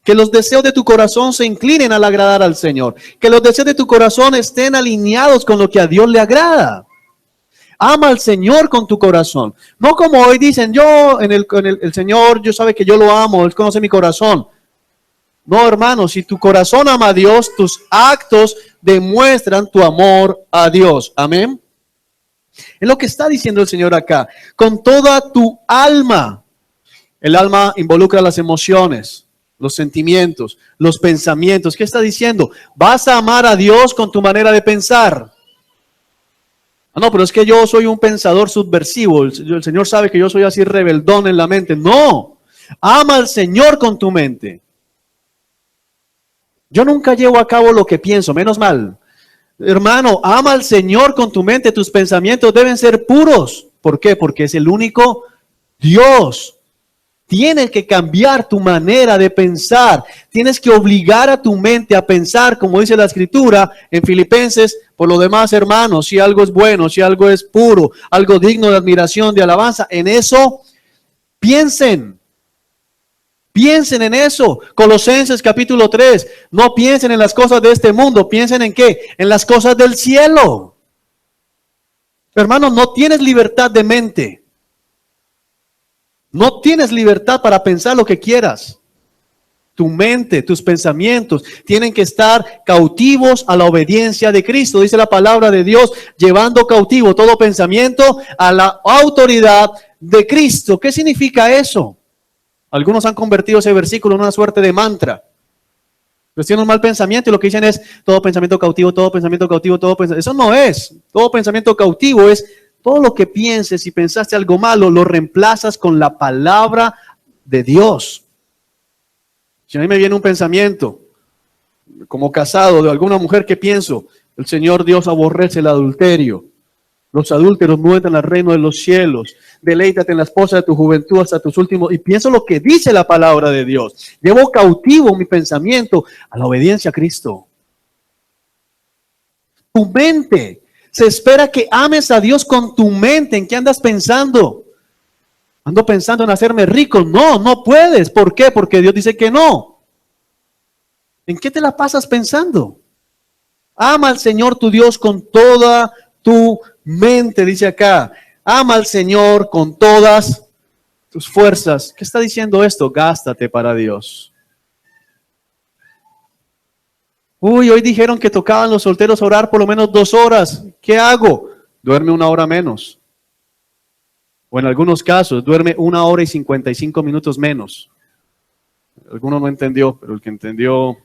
Que los deseos de tu corazón se inclinen al agradar al Señor. Que los deseos de tu corazón estén alineados con lo que a Dios le agrada. Ama al Señor con tu corazón. No como hoy dicen, el Señor, yo sabe que yo lo amo, Él conoce mi corazón. No, hermano, si tu corazón ama a Dios, tus actos demuestran tu amor a Dios. Amén. Es lo que está diciendo el Señor acá. Con toda tu alma. El alma involucra las emociones, los sentimientos, los pensamientos. ¿Qué está diciendo? Vas a amar a Dios con tu manera de pensar. No, pero es que yo soy un pensador subversivo. El Señor sabe que yo soy así rebeldón en la mente. No, ama al Señor con tu mente. Yo nunca llevo a cabo lo que pienso, menos mal. Hermano, ama al Señor con tu mente. Tus pensamientos deben ser puros. ¿Por qué? Porque es el único Dios. Tienes que cambiar tu manera de pensar. Tienes que obligar a tu mente a pensar, como dice la Escritura en Filipenses. Por lo demás, hermanos, si algo es bueno, si algo es puro, algo digno de admiración, de alabanza, en eso piensen. Piensen en eso. Colosenses capítulo 3. No piensen en las cosas de este mundo. Piensen en qué? En las cosas del cielo. Hermanos, no tienes libertad de mente. No tienes libertad para pensar lo que quieras. Tu mente, tus pensamientos tienen que estar cautivos a la obediencia de Cristo. Dice la palabra de Dios, llevando cautivo todo pensamiento a la autoridad de Cristo. ¿Qué significa eso? Algunos han convertido ese versículo en una suerte de mantra. Pero tienen un mal pensamiento y lo que dicen es todo pensamiento cautivo, todo pensamiento cautivo, todo pensamiento. Eso no es. Todo pensamiento cautivo es todo lo que pienses. Si pensaste algo malo, lo reemplazas con la palabra de Dios. Si a mí me viene un pensamiento, como casado, de alguna mujer que pienso, el Señor Dios aborrece el adulterio. Los adúlteros no entran al reino de los cielos. Deleítate en la esposa de tu juventud hasta tus últimos. Y pienso lo que dice la palabra de Dios. Llevo cautivo mi pensamiento a la obediencia a Cristo. Tu mente. Se espera que ames a Dios con tu mente. ¿En qué andas pensando? Ando pensando en hacerme rico. No, no puedes. ¿Por qué? Porque Dios dice que no. ¿En qué te la pasas pensando? Ama al Señor tu Dios con toda tu mente, dice acá. Ama al Señor con todas tus fuerzas. ¿Qué está diciendo esto? Gástate para Dios. Uy, hoy dijeron que tocaban los solteros orar por lo menos 2 horas. ¿Qué hago? Duerme 1 hora menos. O en algunos casos, duerme 1 hora y 55 minutos menos. Alguno no entendió, pero el que entendió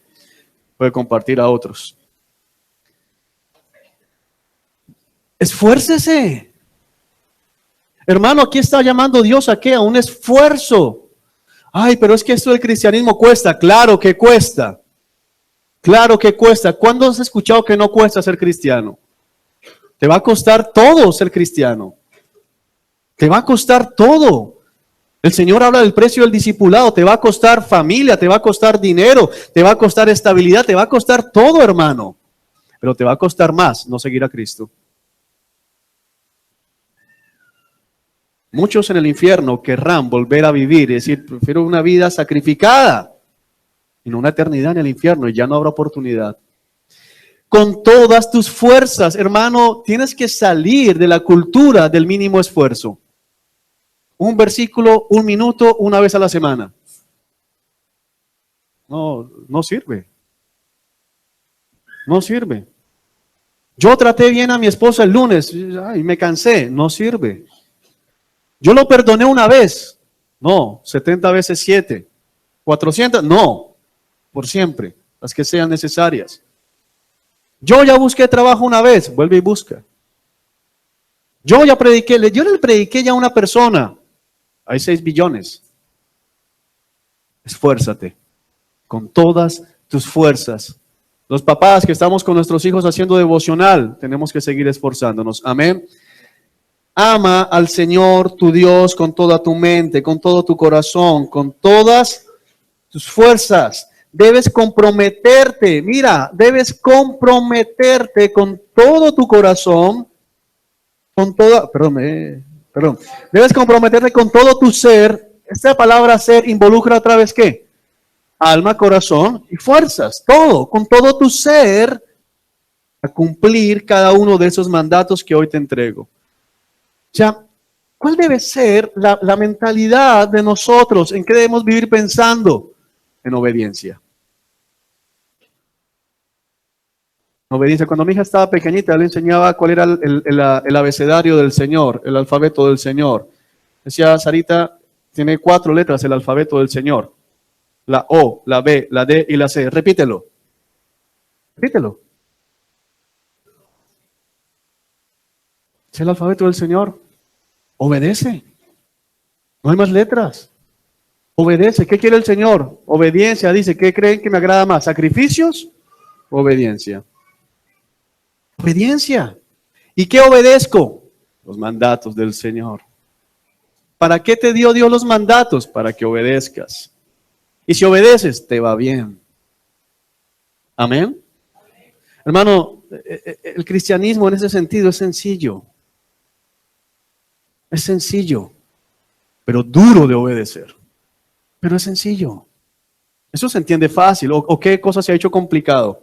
puede compartir a otros. Esfuércese. Hermano, aquí está llamando Dios a qué? A un esfuerzo. Ay, pero es que esto del cristianismo cuesta. Claro que cuesta. Claro que cuesta. ¿Cuándo has escuchado que no cuesta ser cristiano? Te va a costar todo ser cristiano. Te va a costar todo. El Señor habla del precio del discipulado. Te va a costar familia, te va a costar dinero, te va a costar estabilidad, te va a costar todo, hermano. Pero te va a costar más no seguir a Cristo. Muchos en el infierno querrán volver a vivir, es decir, prefiero una vida sacrificada, y no una eternidad en el infierno, y ya no habrá oportunidad. Con todas tus fuerzas, hermano, tienes que salir de la cultura del mínimo esfuerzo. Un versículo, 1 minuto, 1 vez a la semana. No sirve. No sirve. Yo traté bien a mi esposa el lunes, y me cansé, no sirve. Yo lo perdoné 1 vez, no, 70 veces 7, 400, no, por siempre, las que sean necesarias. Yo ya busqué trabajo 1 vez, vuelve y busca. Yo le prediqué ya a una persona, hay 6 billones. Esfuérzate, con todas tus fuerzas. Los papás que estamos con nuestros hijos haciendo devocional, tenemos que seguir esforzándonos, amén. Ama al Señor tu Dios con toda tu mente, con todo tu corazón, con todas tus fuerzas. debes comprometerte. Mira, debes comprometerte con todo tu corazón, con toda, perdón, debes comprometerte con todo tu ser. Esta palabra ser involucra otra vez ¿qué? Alma, corazón y fuerzas, todo, con todo tu ser, a cumplir cada uno de esos mandatos que hoy te entrego. O sea, ¿cuál debe ser la mentalidad de nosotros? ¿En qué debemos vivir pensando? En obediencia. Obediencia. Cuando mi hija estaba pequeñita, le enseñaba cuál era el abecedario del Señor, el alfabeto del Señor. Decía, Sarita, tiene 4 letras el alfabeto del Señor. La O, la B, la D y la C. Repítelo. Repítelo. Es el alfabeto del Señor. Obedece. No hay más letras. Obedece. ¿Qué quiere el Señor? Obediencia. Dice, ¿qué creen que me agrada más? ¿Sacrificios? Obediencia. Obediencia. ¿Y qué obedezco? Los mandatos del Señor. ¿Para qué te dio Dios los mandatos? Para que obedezcas. Y si obedeces, te va bien. Amén. Hermano, el cristianismo en ese sentido es sencillo. Es sencillo, pero duro de obedecer. Pero es sencillo. Eso se entiende fácil. ¿O qué cosa se ha hecho complicado?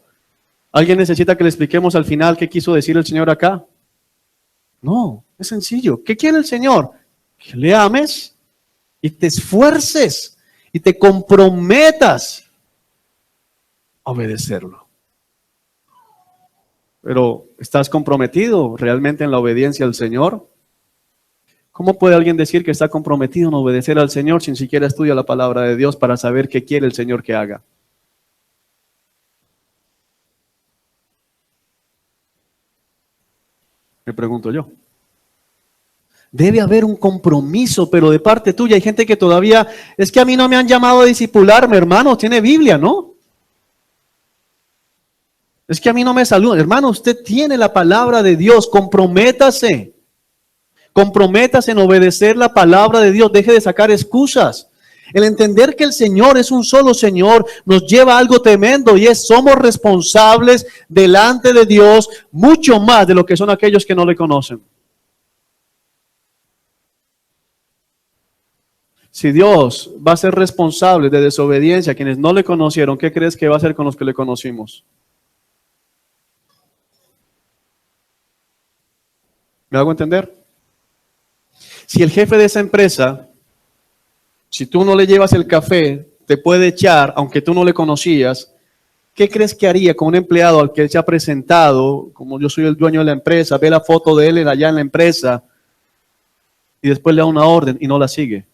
¿Alguien necesita que le expliquemos al final qué quiso decir el Señor acá? No, es sencillo. ¿Qué quiere el Señor? Que le ames y te esfuerces y te comprometas a obedecerlo. Pero, ¿estás comprometido realmente en la obediencia al Señor? ¿Cómo puede alguien decir que está comprometido en obedecer al Señor sin siquiera estudia la palabra de Dios para saber qué quiere el Señor que haga? Me pregunto yo. Debe haber un compromiso, pero de parte tuya. Hay gente que todavía, es que a mí no me han llamado a discipularme, hermano, tiene Biblia, ¿no? Es que a mí no me saludan. Hermano, usted tiene la palabra de Dios, comprométase. Comprométase en obedecer la palabra de Dios, deje de sacar excusas. El entender que el Señor es un solo Señor nos lleva a algo tremendo y es somos responsables delante de Dios mucho más de lo que son aquellos que no le conocen. Si Dios va a ser responsable de desobediencia a quienes no le conocieron, ¿qué crees que va a hacer con los que le conocimos? ¿Me hago entender? Si el jefe de esa empresa, si tú no le llevas el café, te puede echar, aunque tú no le conocías, ¿qué crees que haría con un empleado al que él se ha presentado, como yo soy el dueño de la empresa, ve la foto de él allá en la empresa y después le da una orden y no la sigue?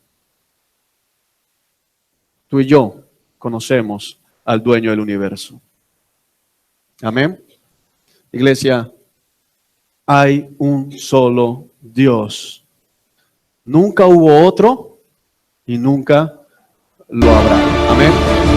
Tú y yo conocemos al dueño del universo. Amén. Iglesia, hay un solo Dios. Nunca hubo otro y nunca lo habrá. Amén.